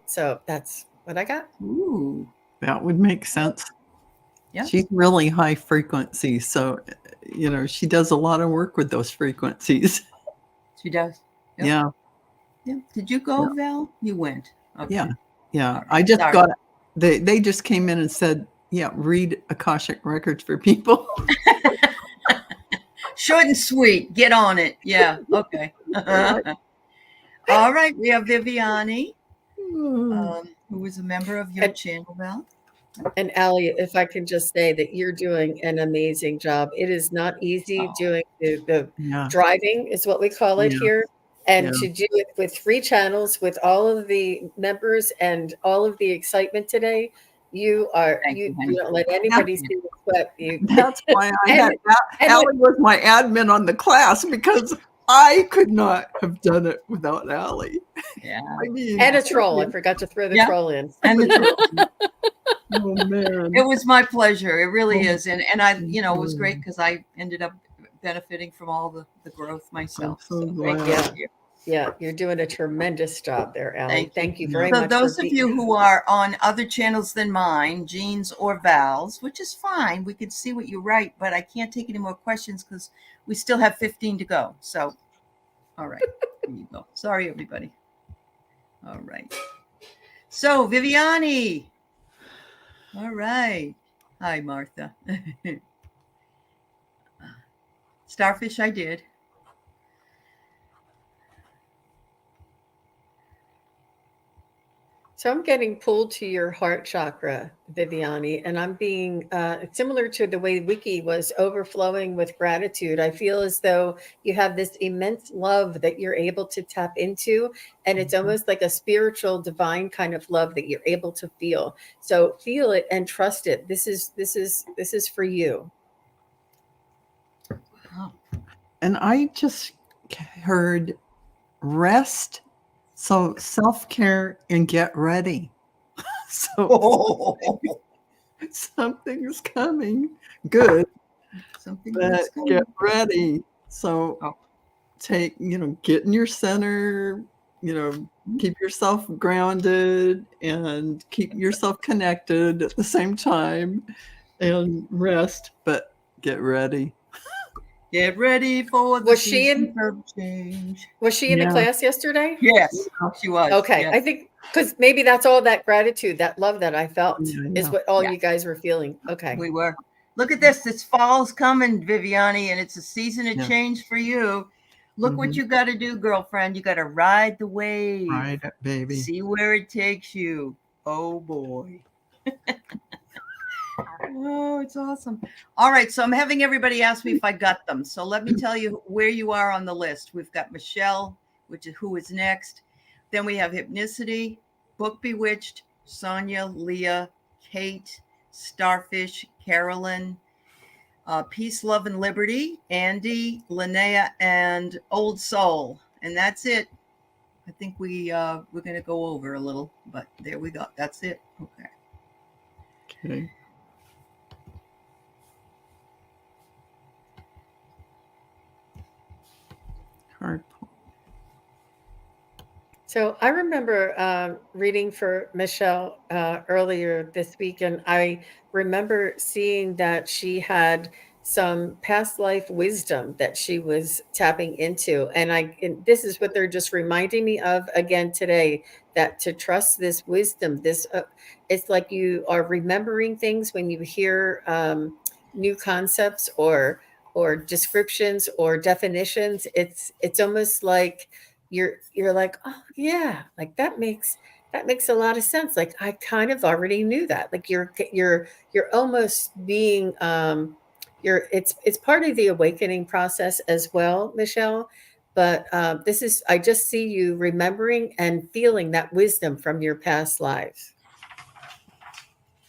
So that's what I got. Ooh, that would make sense. Yeah. She's really high frequency, so she does a lot of work with those frequencies. She does. Yep. Yeah. Did you go, Val? You went. Okay. Yeah. Right. I just got they just came in and said, read Akashic records for people. Short and sweet. Get on it. Yeah. Okay. All right. We have Viviani, who was a member of your channel, Val. And Allie, if I can just say that you're doing an amazing job. It is not easy doing the driving, is what we call it here. And to do it with 3 channels, with all of the members and all of the excitement today, you don't let anybody see the sweat. That's why I had Allie was my admin on the class, because I could not have done it without Allie. Yeah. And a troll. I forgot to throw the troll in. And the troll. Oh, man. It was my pleasure. It really is. And I, it was great because I ended up benefiting from all the growth myself. Yeah, you're doing a tremendous job there, Allie. Thank you very much. So those of you who are on other channels than mine, Jean's or Val's, which is fine, we can see what you write, but I can't take any more questions because we still have 15 to go. So, all right, here you go. Sorry, everybody. All right. So, Viviani. All right. Hi, Martha. Starfish, I did. So I'm getting pulled to your heart chakra, Viviani, and I'm being similar to the way Wiki was overflowing with gratitude. I feel as though you have this immense love that you're able to tap into, and it's almost like a spiritual, divine kind of love that you're able to feel. So feel it and trust it. This is for you. and I just heard rest, so self-care, and get ready. So something's coming good, Something but good's get coming. ready. So Oh. get in your center, keep yourself grounded and keep yourself connected at the same time, and rest, but get ready. Get ready for the Was she season in? of change. Was she in the Yeah. class yesterday? Yes, she was. Okay, Yes. I think because maybe that's all that gratitude, that love that I felt Yeah. is what all Yeah. you guys were feeling. Okay. We were. Look at this. This fall's coming, Viviani, and it's a season of Yeah. change for you. Look what Mhm. you got to do, girlfriend. You got to ride the wave. Ride it, baby. See where it takes you. Oh, boy. Oh, it's awesome. All right. So I'm having everybody ask me if I got them. So let me tell you where you are on the list. We've got Michelle, which is who is next. Then we have Hypnicity, Book Bewitched, Sonia, Leah, Kate, Starfish, Carolyn, Peace, Love, and Liberty, Andy, Linnea, and Old Soul. And that's it. I think we're going to go over a little, but there we go. That's it. Okay. Okay. Hard pull. So I remember reading for Michelle earlier this week, and I remember seeing that she had some past life wisdom that she was tapping into. And this is what they're just reminding me of again today, that to trust this wisdom, it's like you are remembering things when you hear new concepts or descriptions or definitions. It's almost like you're like, oh yeah, like that makes a lot of sense. Like I kind of already knew that. Like you're almost being it's part of the awakening process as well, Michelle. But this is, I just see you remembering and feeling that wisdom from your past lives.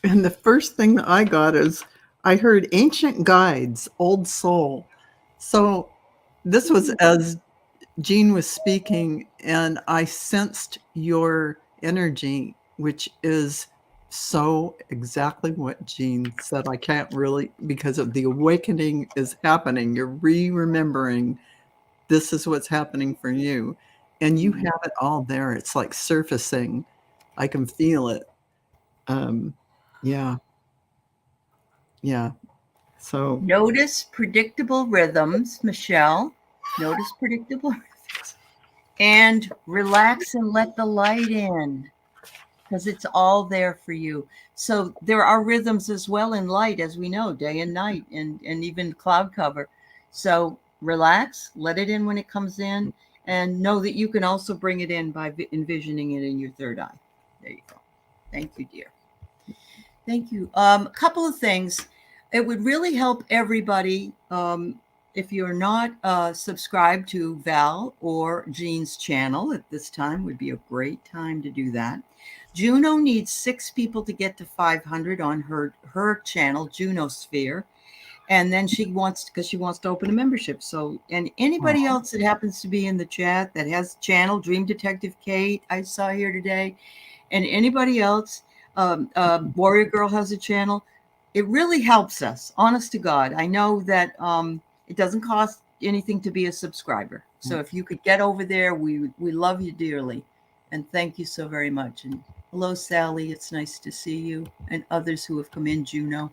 And the first thing that I got is I heard ancient guides, old soul. So this was as Jean was speaking, and I sensed your energy, which is so exactly what Jean said. I can't really, because of the awakening is happening. You're remembering this is what's happening for you. And you have it all there. It's like surfacing. I can feel it. Yeah. Yeah. So Notice predictable rhythms, Michelle. Notice predictable rhythms. And relax and let the light in, because it's all there for you. So there are rhythms as well in light, as we know, day and night, and even cloud cover. So relax, let it in when it comes in, and know that you can also bring it in by envisioning it in your third eye. There you go. Thank you, dear. Thank you. A couple of things. It would really help everybody if you're not subscribed to Val or Jean's channel at this time. Would be a great time to do that. Juno needs 6 people to get to 500 on her channel, Junosphere. And then she wants to open a membership. So, and anybody else that happens to be in the chat that has a channel, Dream Detective Kate, I saw here today, and anybody else, Warrior Girl has a channel. It really helps us, honest to God. I know that it doesn't cost anything to be a subscriber. So if you could get over there, we love you dearly. And thank you so very much. And hello, Sally. It's nice to see you and others who have come in, Juno.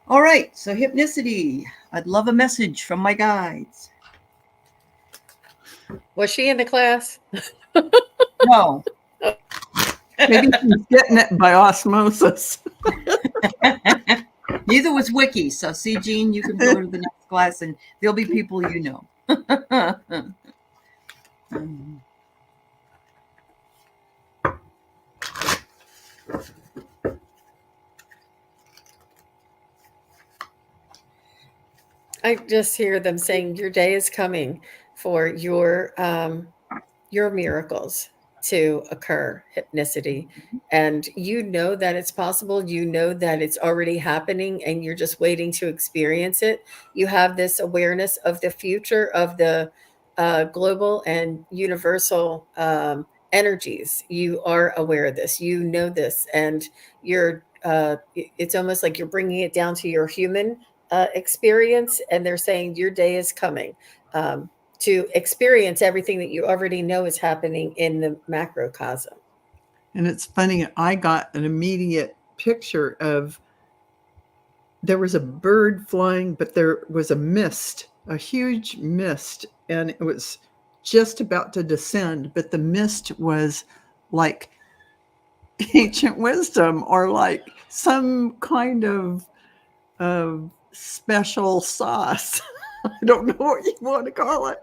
All right. So Hypnicity. I'd love a message from my guides. Was she in the class? No. maybe she's getting it by osmosis. Neither was Wiki. So see, Jean, you can go to the next class and there'll be people you know. I just hear them saying your day is coming for your miracles. to occur, hypnicity. And you know that it's possible. You know that it's already happening and you're just waiting to experience it. You have this awareness of the future of the global and universal energies. You are aware of this. You know this. And it's almost like you're bringing it down to your human experience. And they're saying your day is coming. To experience everything that you already know is happening in the macrocosm. And it's funny, I got an immediate picture of, there was a bird flying, but there was a mist, a huge mist, and it was just about to descend, but the mist was like ancient wisdom or like some kind of special sauce. I don't know what you want to call it.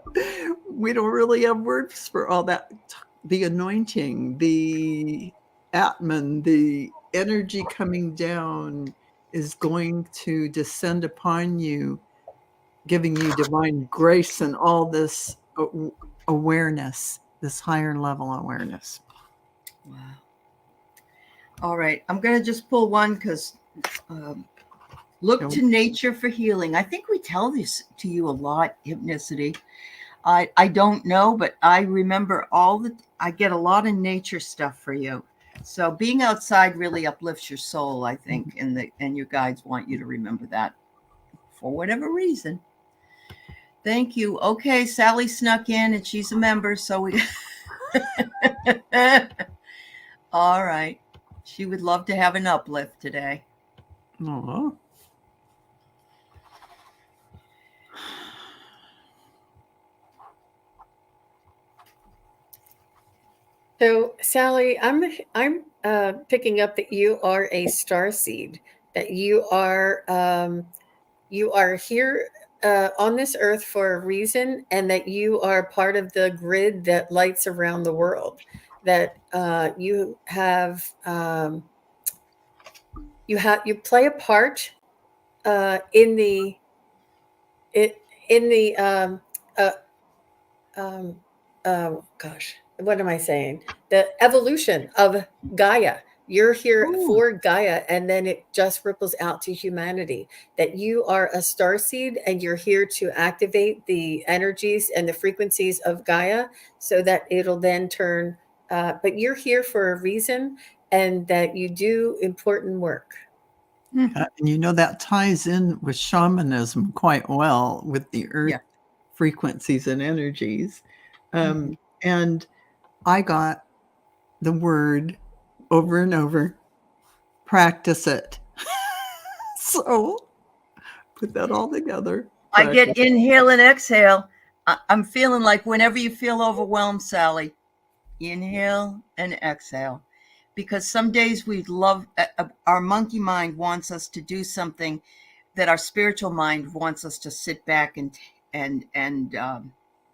We don't really have words for all that. The anointing, the Atman, the energy coming down is going to descend upon you, giving you divine grace and all this awareness, this higher level awareness. Wow. All right. I'm going to just pull one because look to nature for healing. I think we tell this to you a lot, hypnicity. I don't know, but I remember I get a lot of nature stuff for you. So being outside really uplifts your soul, I think, and your guides want you to remember that for whatever reason. Thank you. Okay, Sally snuck in and she's a member, so we all right. She would love to have an uplift today. Oh. So, Sally, I'm picking up that you are a star seed, that you are here on this earth for a reason, and that you are part of the grid that lights around the world. That you play a part in the gosh, what am I saying? The evolution of Gaia. You're here for Gaia, and then it just ripples out to humanity. That you are a starseed, and you're here to activate the energies and the frequencies of Gaia, so that it'll then turn. But you're here for a reason, and that you do important work. And you know, that ties in with shamanism quite well, with the earth frequencies and energies. And I got the word over and over, practice it. So put that all together. I get inhale and exhale. I'm feeling like whenever you feel overwhelmed, Sally, inhale and exhale. Because some days we'd love, our monkey mind wants us to do something that our spiritual mind wants us to sit back and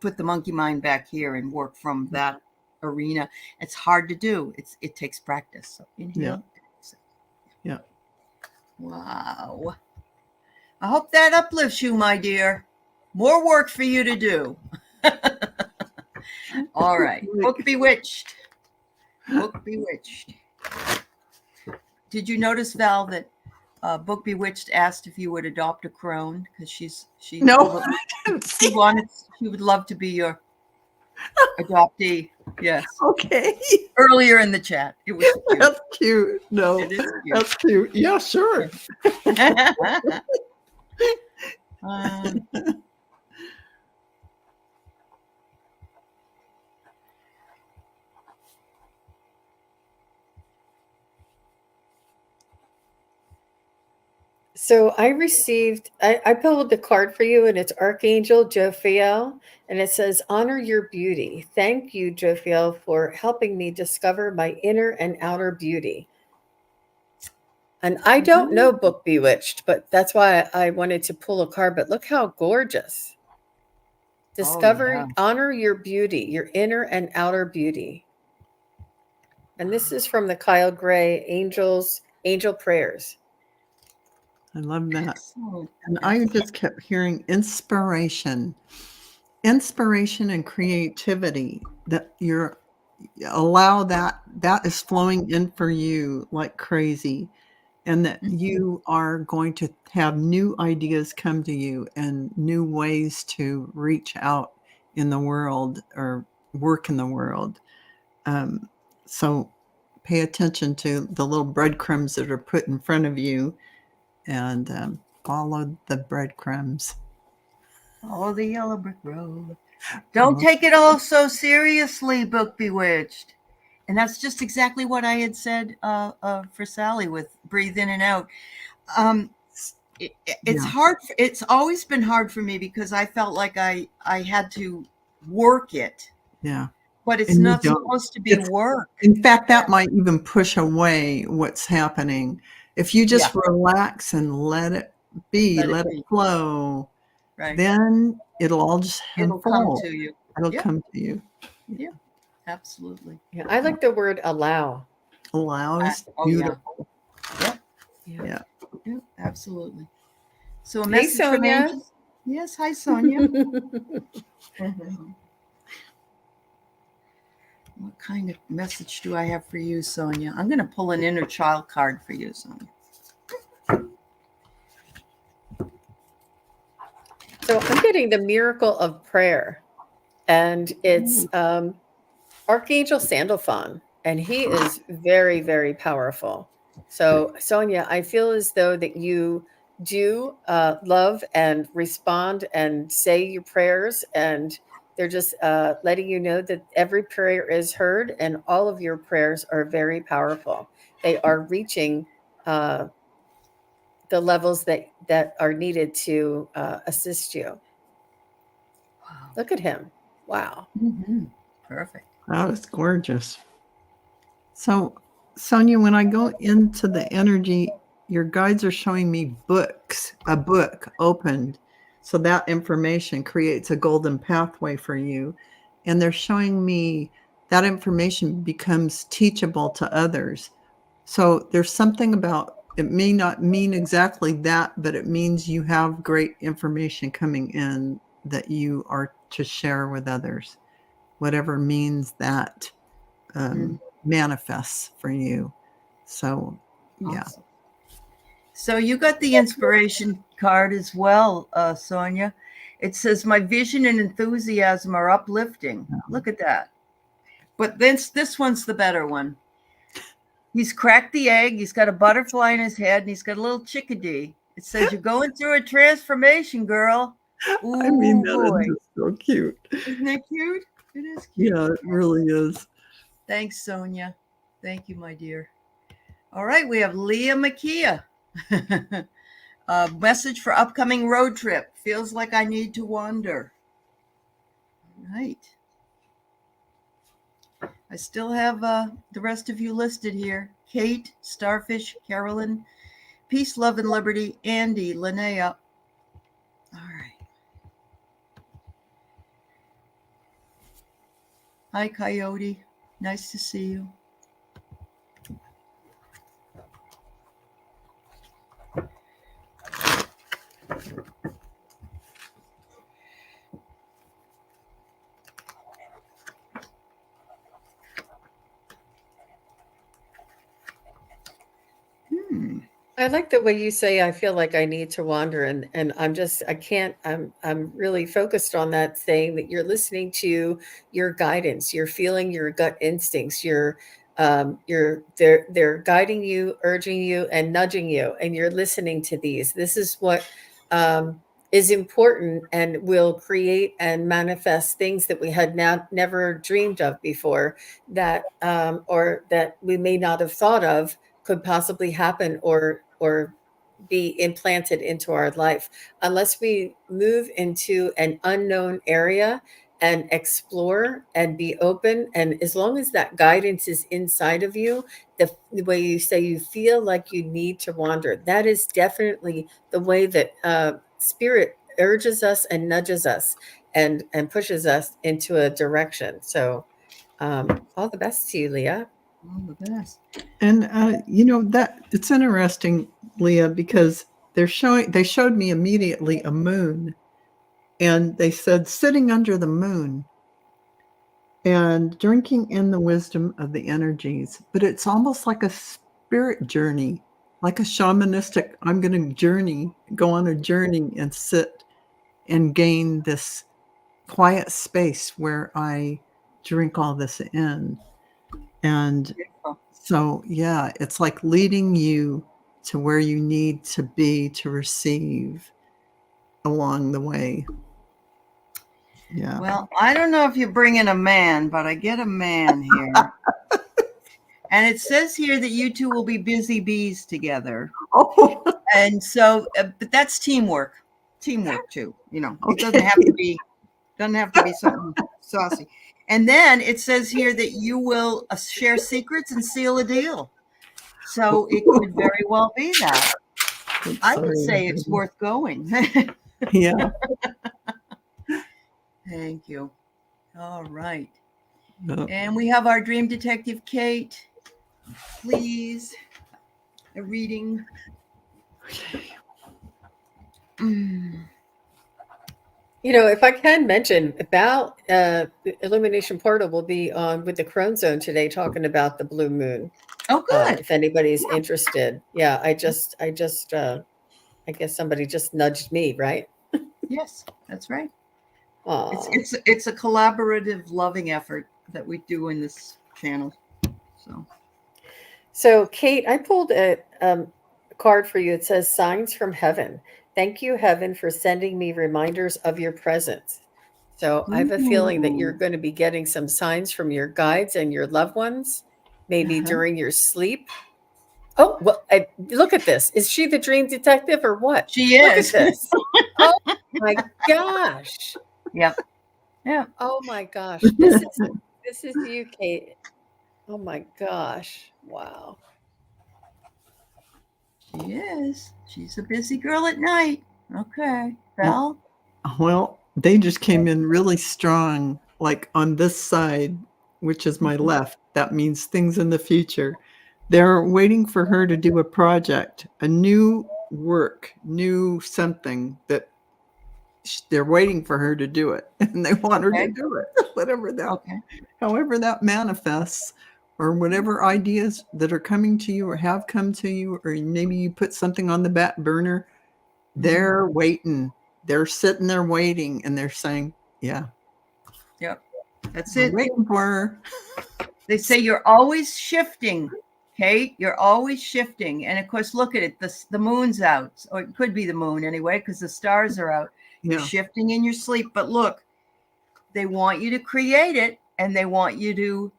put the monkey mind back here and work from that arena. It's hard to do. It takes practice. So inhale. Yeah. Wow. I hope that uplifts you, my dear. More work for you to do. All right. Book Bewitched. Book Bewitched. Did you notice, Val, that Book Bewitched asked if you would adopt a crone? Because she would love to be your adoptee. Yes. Okay. Earlier in the chat. It was cute. That's cute. No, it is cute. That's cute. Yeah, sure. So I pulled the card for you, and it's Archangel Jophiel, and it says, honor your beauty. Thank you, Jophiel, for helping me discover my inner and outer beauty. And I don't know Book Bewitched, but that's why I wanted to pull a card. But look how gorgeous. Discover, honor your beauty, your inner and outer beauty. And this is from the Kyle Gray Angel Prayers. I love that. And I just kept hearing inspiration and creativity, that you're allow that is flowing in for you like crazy, and that you are going to have new ideas come to you and new ways to reach out in the world or work in the world. So pay attention to the little breadcrumbs that are put in front of you, and follow the breadcrumbs. Follow the yellow brick road. Don't take it all so seriously, Book Bewitched. And that's just exactly what I had said for Sally with breathe in and out. It's hard. It's always been hard for me because I felt like I had to work it. Yeah. But it's not supposed to be work. In fact, that might even push away what's happening. If you just relax and let it be, let it flow, then it'll all just it'll come to you. It'll come to you. Yeah, absolutely. Yeah, I like the word allow. Allow is beautiful. Yeah, absolutely. So a Hey, message from Sonia. angels. Yes, hi, Sonia. What kind of message do I have for you, Sonia? I'm going to pull an inner child card for you, Sonia. So I'm getting the miracle of prayer, and it's Archangel Sandalphon, and he is very, very powerful. So Sonia, I feel as though that you do love and respond and say your prayers, and they're just letting you know that every prayer is heard, and all of your prayers are very powerful. They are reaching the levels that are needed to assist you. Wow. Look at him. Wow. Mm-hmm. Perfect. Wow, that's gorgeous. So, Sonia, when I go into the energy, your guides are showing me a book opened. So that information creates a golden pathway for you. And they're showing me that information becomes teachable to others. So there's something about, it may not mean exactly that, but it means you have great information coming in that you are to share with others, whatever means that manifests for you. So, yeah. Awesome. So you got the inspiration card as well, Sonia. It says, my vision and enthusiasm are uplifting. Look at that. But this one's the better one. He's cracked the egg. He's got a butterfly in his head, and he's got a little chickadee. It says, you're going through a transformation, girl. Ooh, I mean, that boy. is just so cute. Isn't it cute? It is cute. Yeah, it really is. Thanks, Sonia. Thank you, my dear. All right, we have Leah Makia. Message for upcoming road trip. Feels like I need to wander. All right. I still have the rest of you listed here. Kate, Starfish, Carolyn, Peace, Love, and Liberty, Andy, Linnea. All right. Hi, Coyote. Nice to see you. I like the way you say, I feel like I need to wander, and I'm really focused on that, saying that you're listening to your guidance, you're feeling your gut instincts, they're guiding you, urging you, and nudging you, and you're listening to these. This is what is important and will create and manifest things that we had never dreamed of before, that or that we may not have thought of could possibly happen or be implanted into our life. Unless we move into an unknown area and explore and be open, and as long as that guidance is inside of you, the way you say you feel like you need to wander, that is definitely the way that spirit urges us and nudges us and pushes us into a direction. So all the best to you, Leah. All the best. And that it's interesting, Leah, because they showed me immediately a moon, and they said sitting under the moon. and drinking in the wisdom of the energies. But it's almost like a spirit journey, like a shamanistic, I'm going to go on a journey and sit and gain this quiet space where I drink all this in. And so, yeah, it's like leading you to where you need to be to receive along the way. Yeah. Well, I don't know if you bring in a man, but I get a man here. And it says here that you two will be busy bees together. Oh. And so, but that's teamwork. Teamwork too. You know, it doesn't have to be something saucy. And then it says here that you will share secrets and seal a deal. So it could very well be that. I would say it's worth going. Yeah. Thank you. All right. No. And we have our dream detective, Kate. Please, a reading. You know, if I can mention about Illumination Portal will be on with the Crone Zone today, talking about the blue moon. Oh, good. If anybody's interested, yeah, I guess somebody just nudged me, right? Yes, that's right. It's a collaborative, loving effort that we do in this channel. So Kate, I pulled a card for you. It says "Signs from Heaven." Thank you, Heaven, for sending me reminders of your presence. So I have a feeling that you're going to be getting some signs from your guides and your loved ones, maybe during your sleep. Oh, well, look at this. Is she the dream detective or what? She is. Look at this. Oh my gosh. Yep. Yeah. Oh my gosh. This is you, Kate. Oh my gosh. Wow. She is. She's a busy girl at night. Okay. Val? Well, they just came in really strong, like on this side, which is my left. That means things in the future. They're waiting for her to do a project, a new work, new something that they're waiting for her to do it. And they want her to do it, however that manifests. Or whatever ideas that are coming to you or have come to you, or maybe you put something on the back burner, they're waiting. They're sitting there waiting, and they're saying, yeah. Yep. That's it. Waiting for her. They say you're always shifting, Kate. You're always shifting. And of course, look at it. The moon's out. Or it could be the moon anyway, because the stars are out. You're shifting in your sleep. But look, they want you to create it, and they want you to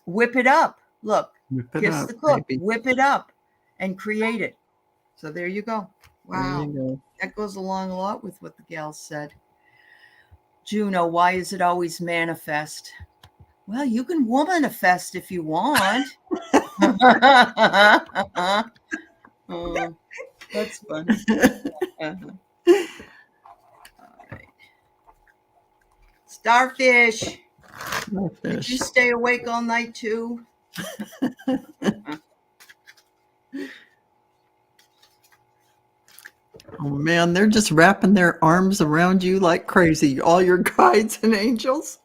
whip it up. Look, kiss the cook, whip it up and create it. So there you go. Wow. There you go. That goes along a lot with what the gal said. Juno, why is it always manifest? Well, you can womanifest if you want. That's funny. All right. Starfish. Did you stay awake all night too? Oh man, they're just wrapping their arms around you like crazy. All your guides and angels.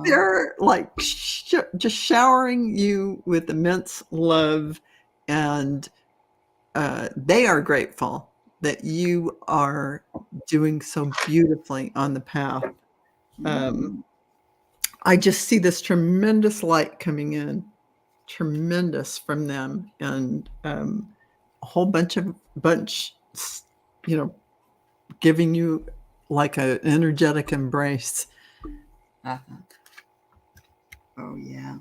They're like just showering you with immense love, and they are grateful that you are doing so beautifully on the path. I just see this tremendous light coming in, tremendous from them, and a whole bunch, giving you like an energetic embrace. Oh yeah.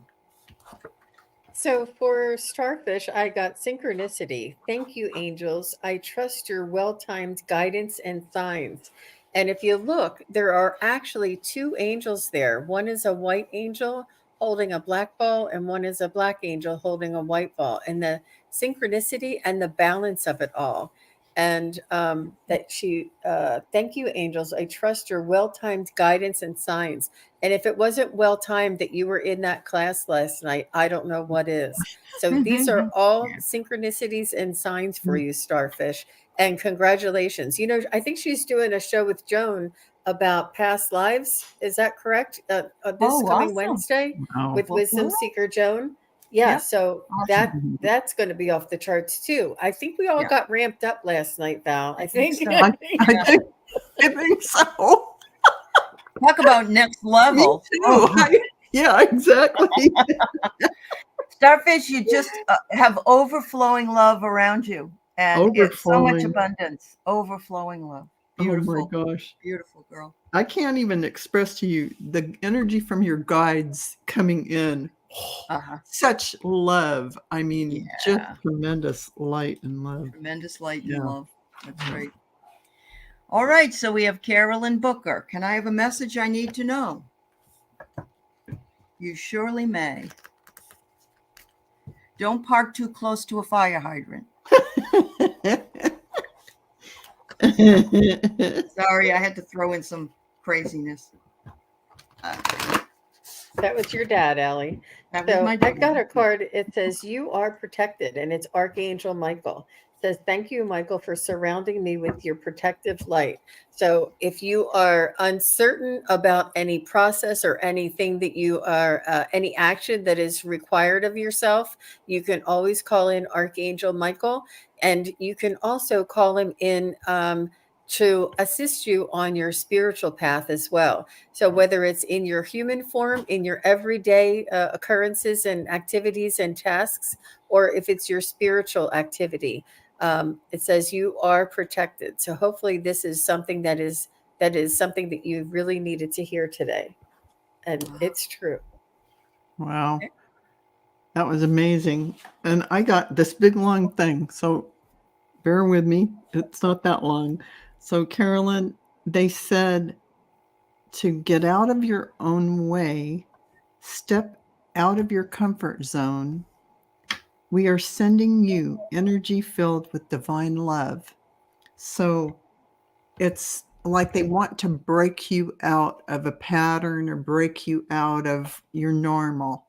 So for Starfish, I got synchronicity. Thank you, angels. I trust your well-timed guidance and signs. And if you look, there are actually two angels there. One is a white angel holding a black ball, and one is a black angel holding a white ball. And the synchronicity and the balance of it all. And thank you, angels. I trust your well-timed guidance and signs. And if it wasn't well-timed that you were in that class last night, I don't know what is. So these are all synchronicities and signs for you, Starfish. And congratulations. You know, I think she's doing a show with Joan about past lives. Is that correct? This Oh, coming awesome. Wednesday Wow. with Well, Wisdom good. Seeker Joan. Yeah, Yep. so Awesome. that's going to be off the charts too. I think we all Yeah. got ramped up last night, Val. I think. so. I think so. Talk about next level. Me too. Yeah, exactly. Starfish, you just have overflowing love around you, and it's so much Overflowing. abundance, overflowing love. Beautiful. Oh my gosh. Beautiful girl. I can't even express to you the energy from your guides coming in. Uh-huh. Such love. I mean, Yeah. just tremendous light and love. Tremendous light and Yeah. love. That's great. All right, so we have Carolyn Booker. Can I have a message I need to know? You surely may. Don't park too close to a fire hydrant. Sorry, I had to throw in some craziness. That was your dad, Allie. That was So my I dad. got a card. It says, "You are protected," and it's Archangel Michael. It says, "Thank you, Michael, for surrounding me with your protective light." So if you are uncertain about any process or anything that you are, any action that is required of yourself, you can always call in Archangel Michael, and you can also call him in to assist you on your spiritual path as well. So whether it's in your human form, in your everyday occurrences and activities and tasks, or if it's your spiritual activity, it says you are protected. So hopefully this is something that is something that you really needed to hear today. And it's true. Wow. That was amazing. And I got this big long thing. So bear with me. It's not that long. So Carolyn, they said to get out of your own way, step out of your comfort zone. We are sending you energy filled with divine love. So it's like they want to break you out of a pattern or break you out of your normal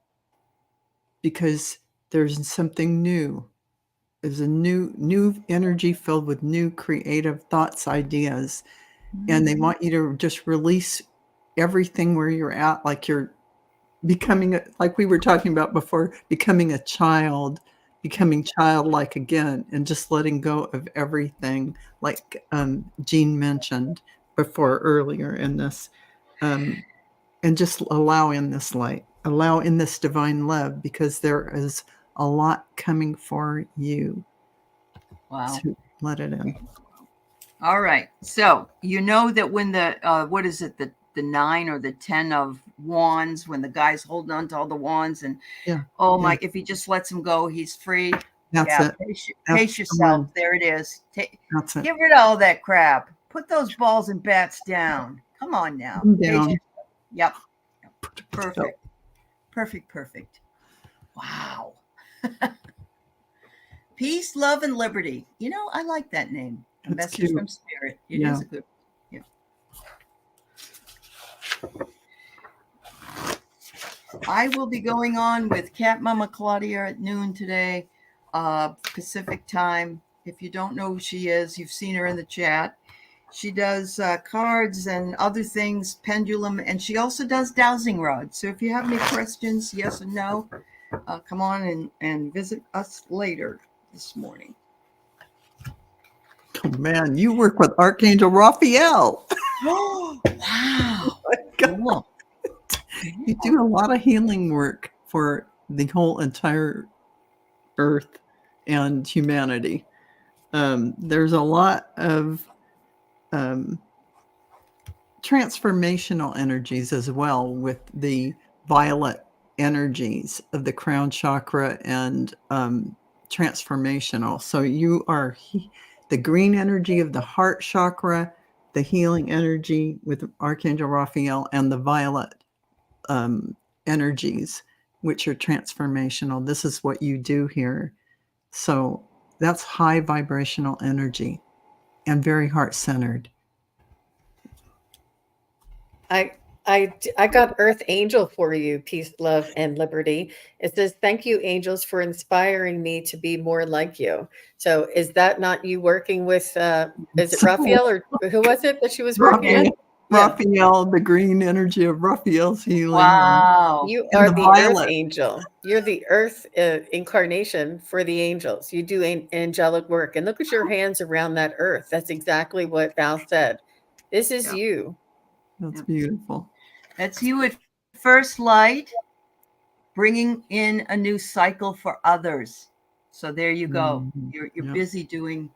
because there's something new. There's a new energy filled with new creative thoughts, ideas. And they want you to just release everything where you're at, like you're becoming, like we were talking about before, becoming a child, becoming childlike again, and just letting go of everything, like Jean mentioned before earlier in this, and just allow in this light, allow in this divine love, because there is a lot coming for you. Wow. So let it in. All right. So you know that when the what is it, the 9 or the 10 of wands, when the guy's holding on to all the wands, and my, if he just lets him go, he's free. That's it. Pace yourself. There it is. That's it. Get rid of all that crap. Put those balls and bats down. Come on now. Down. Yep. Perfect. Wow. Peace, love, and liberty. You know, I like that name. A That's message cute. from spirit. It is a good. Yeah. I will be going on with Cat Mama Claudia at noon today, Pacific time. If you don't know who she is, you've seen her in the chat. She does cards and other things, pendulum, and she also does dowsing rods. So if you have any questions, yes or no, come on and visit us later this morning. Oh man, you work with Archangel Raphael. Oh, wow. Cool. You do a lot of healing work for the whole entire earth and humanity. There's a lot of transformational energies as well with the violet energies of the crown chakra and transformational. So you are the green energy of the heart chakra, the healing energy with Archangel Raphael, and the violet energies, which are transformational. This is what you do here. So that's high vibrational energy and very heart-centered. I got Earth Angel for you, peace, love, and liberty. It says, "Thank you, angels, for inspiring me to be more like you." So is that not you working with, is it Raphael or who was it that she was working with? Raphael, the green energy of Raphael's healing. Wow. You And are the the earth violet. angel. You're the earth incarnation for the angels. You do angelic work. And look at your hands around that earth. That's exactly what Val said. This is you. That's beautiful. That's you at first light, bringing in a new cycle for others. So there you go. You're busy doing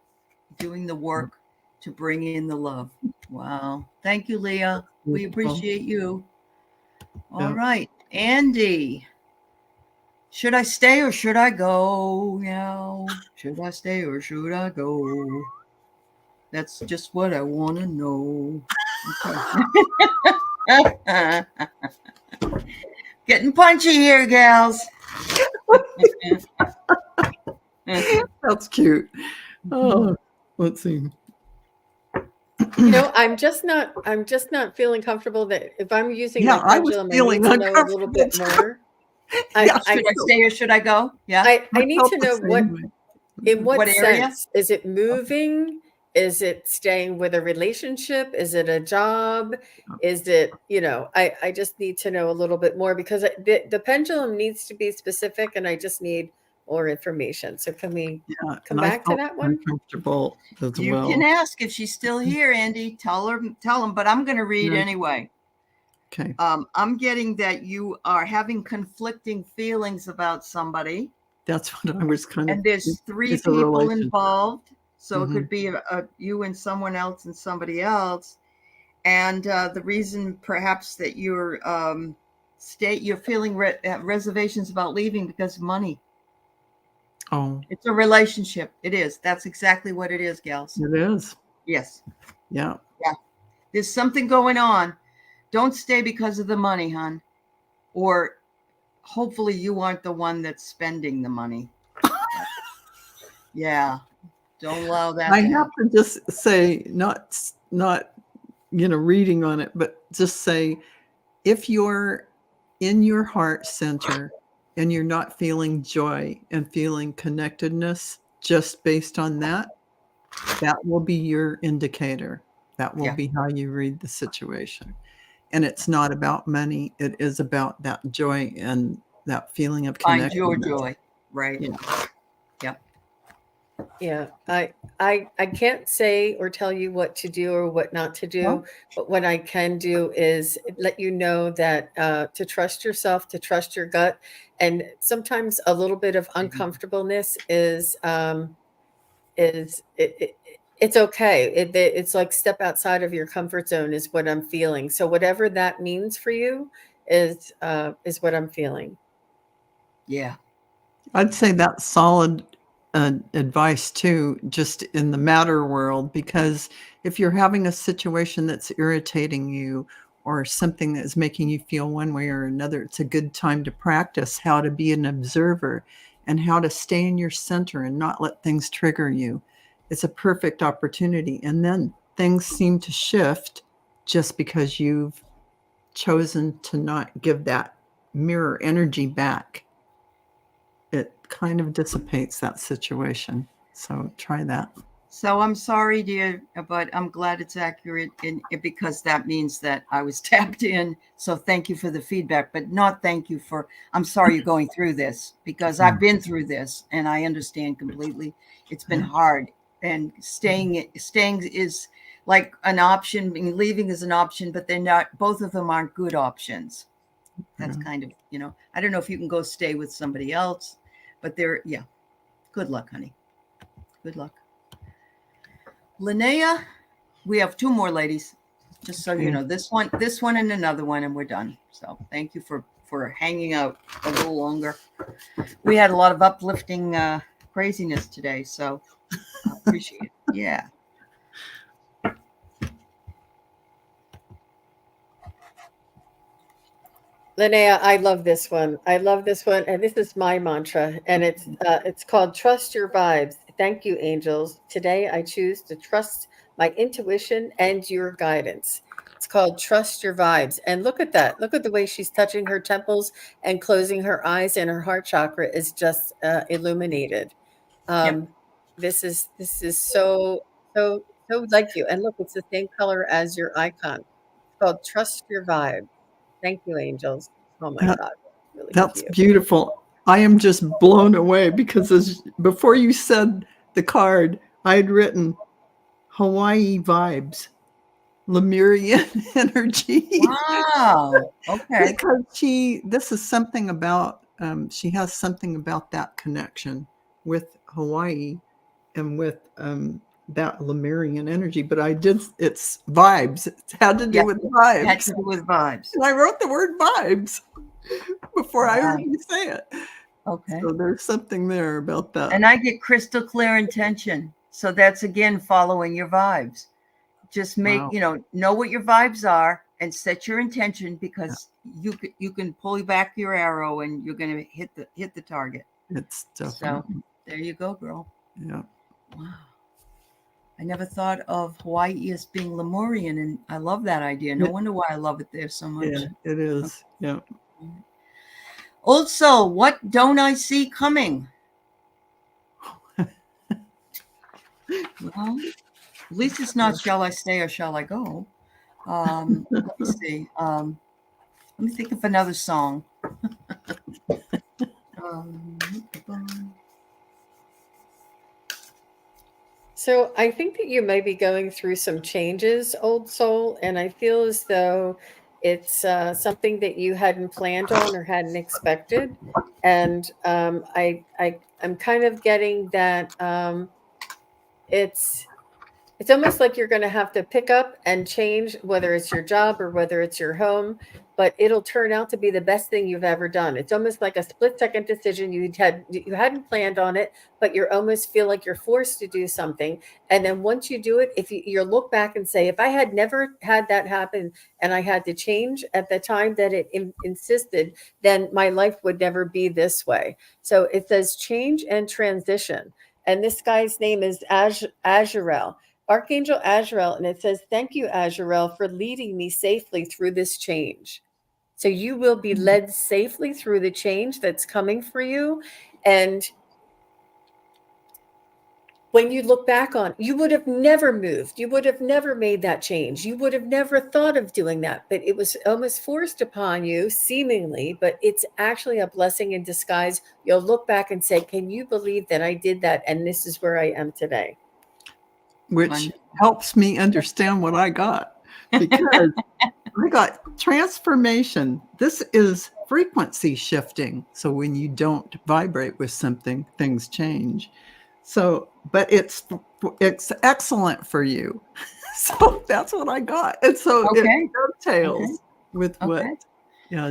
the work to bring in the love. Wow. Thank you, Leah. We appreciate you. All right. Andy. Should I stay or should I go? Yeah. Should I stay or should I go? That's just what I want to know. Okay. Getting punchy here, gals. That's cute. Oh, let's see. I'm just not feeling comfortable that if I'm using my I was pendulum, I feeling need to know a little bit uncomfortable. more. Should I stay or should I go? Yeah. I need to know in what area? sense. Is it moving? Is it staying with a relationship? Is it a job? Is it, I just need to know a little bit more because the pendulum needs to be specific and I just need more information. So can we come back to that one? Uncomfortable as You well. can ask if she's still here, Andy. Tell him, but I'm going to read anyway. Okay. I'm getting that you are having conflicting feelings about somebody. That's what I was kind of. And there's 3 people involved. So it could be you and someone else and somebody else. And the reason perhaps that you're feeling reservations about leaving because of money. Oh. It's a relationship. It is. That's exactly what it is, gals. It is. Yes. Yeah. Yeah. There's something going on. Don't stay because of the money, hon. Or hopefully you aren't the one that's spending the money. Yeah. Don't allow that. I have to just say, not reading on it, but just say, if you're in your heart center and you're not feeling joy and feeling connectedness just based on that, that will be your indicator. That will be how you read the situation. And it's not about money. It is about that joy and that feeling of connectedness. Find your joy. Right. Yeah. I can't say or tell you what to do or what not to do, but what I can do is let you know that to trust yourself, to trust your gut. And sometimes a little bit of uncomfortableness is it's okay. It's like step outside of your comfort zone is what I'm feeling. So whatever that means for you is what I'm feeling. Yeah. I'd say that's solid advice too, just in the matter world, because if you're having a situation that's irritating you or something that is making you feel one way or another, it's a good time to practice how to be an observer and how to stay in your center and not let things trigger you. It's a perfect opportunity. And then things seem to shift just because you've chosen to not give that mirror energy back. It kind of dissipates that situation. So try that. So I'm sorry, dear, but I'm glad it's accurate because that means that I was tapped in. So thank you for the feedback, but not thank you for, I'm sorry you're going through this because I've been through this and I understand completely. It's been hard, and staying is like an option. Leaving is an option, but they're not, both of them aren't good options. That's kind of, I don't know if you can go stay with somebody else, but good luck, honey. Good luck. Linnea, we have 2 more ladies, just so you know, this one and another one, and we're done. So thank you for hanging out a little longer. We had a lot of uplifting craziness today, so I appreciate it. Yeah. Linnea, I love this one. And this is my mantra, and it's called Trust Your Vibes. Thank you, angels. Today I choose to trust my intuition and your guidance. It's called Trust Your Vibes. And look at that. Look at the way she's touching her temples and closing her eyes, and her heart chakra is just illuminated. This is so like you. And look, it's the same color as your icon. called Trust Your Vibe. Thank you, angels. Oh my That- God. Really That's cute. beautiful. I am just blown away because before you said the card, I had written Hawaii vibes, Lemurian energy. Wow. Okay. Because this is something about, she has something about that connection with Hawaii and with that Lemurian energy. But it's vibes. It's had to do Yeah. with It had vibes. to do with vibes. And I wrote the word vibes before I heard Wow. you say it. Okay. So there's something there about that. And I get crystal clear intention. So that's again following your vibes. Just make, Wow. Know what your vibes are and set your intention, because you can pull back your arrow and you're going to hit the target. It's So definitely, there you go, girl. yeah. Wow. I never thought of Hawaii as being Lemurian, and I love that idea. No wonder why I love it there so much. Yeah, it is. Yeah. Old Soul, what don't I see coming? Well, at least it's not shall I stay or shall I go. Let me see. Let me think of another song. So I think that you might be going through some changes, Old Soul, and I feel as though it's something that you hadn't planned on or hadn't expected. And I'm kind of getting that it's almost like you're going to have to pick up and change, whether it's your job or whether it's your home, but it'll turn out to be the best thing you've ever done. It's almost like a split-second decision. You hadn't planned on it, but you almost feel like you're forced to do something. And then once you do it, if you look back and say, if I had never had that happen and I had to change at the time that it insisted, then my life would never be this way. So it says change and transition. And this guy's name is Azrael. Archangel Azrael, and it says, thank you, Azrael, for leading me safely through this change. So you will be led safely through the change that's coming for you. And when you look back on, you would have never moved. You would have never made that change. You would have never thought of doing that, but it was almost forced upon you, seemingly, but it's actually a blessing in disguise. You'll look back and say, can you believe that I did that? And this is where I am today. Which helps me understand what I got, because I got transformation. This is frequency shifting. So when you don't vibrate with something, things change. So, but it's excellent for you. So that's what I got. And so it dovetails with what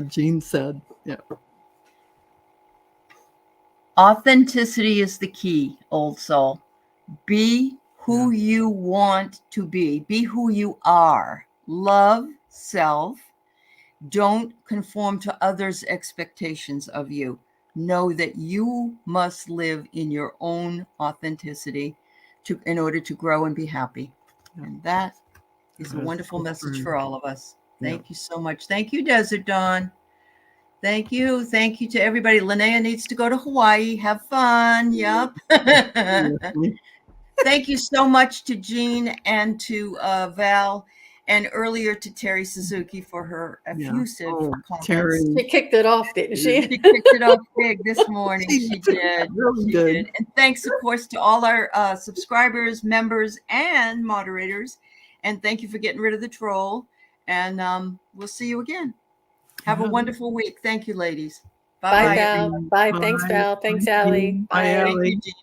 Jean said. Yeah. Authenticity is the key, Old Soul. Be who you want to be. Be who you are. Love self. Don't conform to others' expectations of you. Know that you must live in your own authenticity in order to grow and be happy. And that is a wonderful message for all of us. Thank you so much. Thank you, Desert Dawn. Thank you. Thank you to everybody. Linnea needs to go to Hawaii. Have fun. Yep. Thank you so much to Jean and to Val, and earlier to Terry Suzuki for her effusive comments. Terry. She kicked it off, didn't she? She kicked it off big this morning. She did. Really she did. And thanks, of course, to all our subscribers, members, and moderators. And thank you for getting rid of the troll. And we'll see you again. Have a wonderful week. Thank you, ladies. Bye, Val. Bye. Thanks, Val. Thanks, Allie. Bye, Bye. Allie. Thank you, Jean.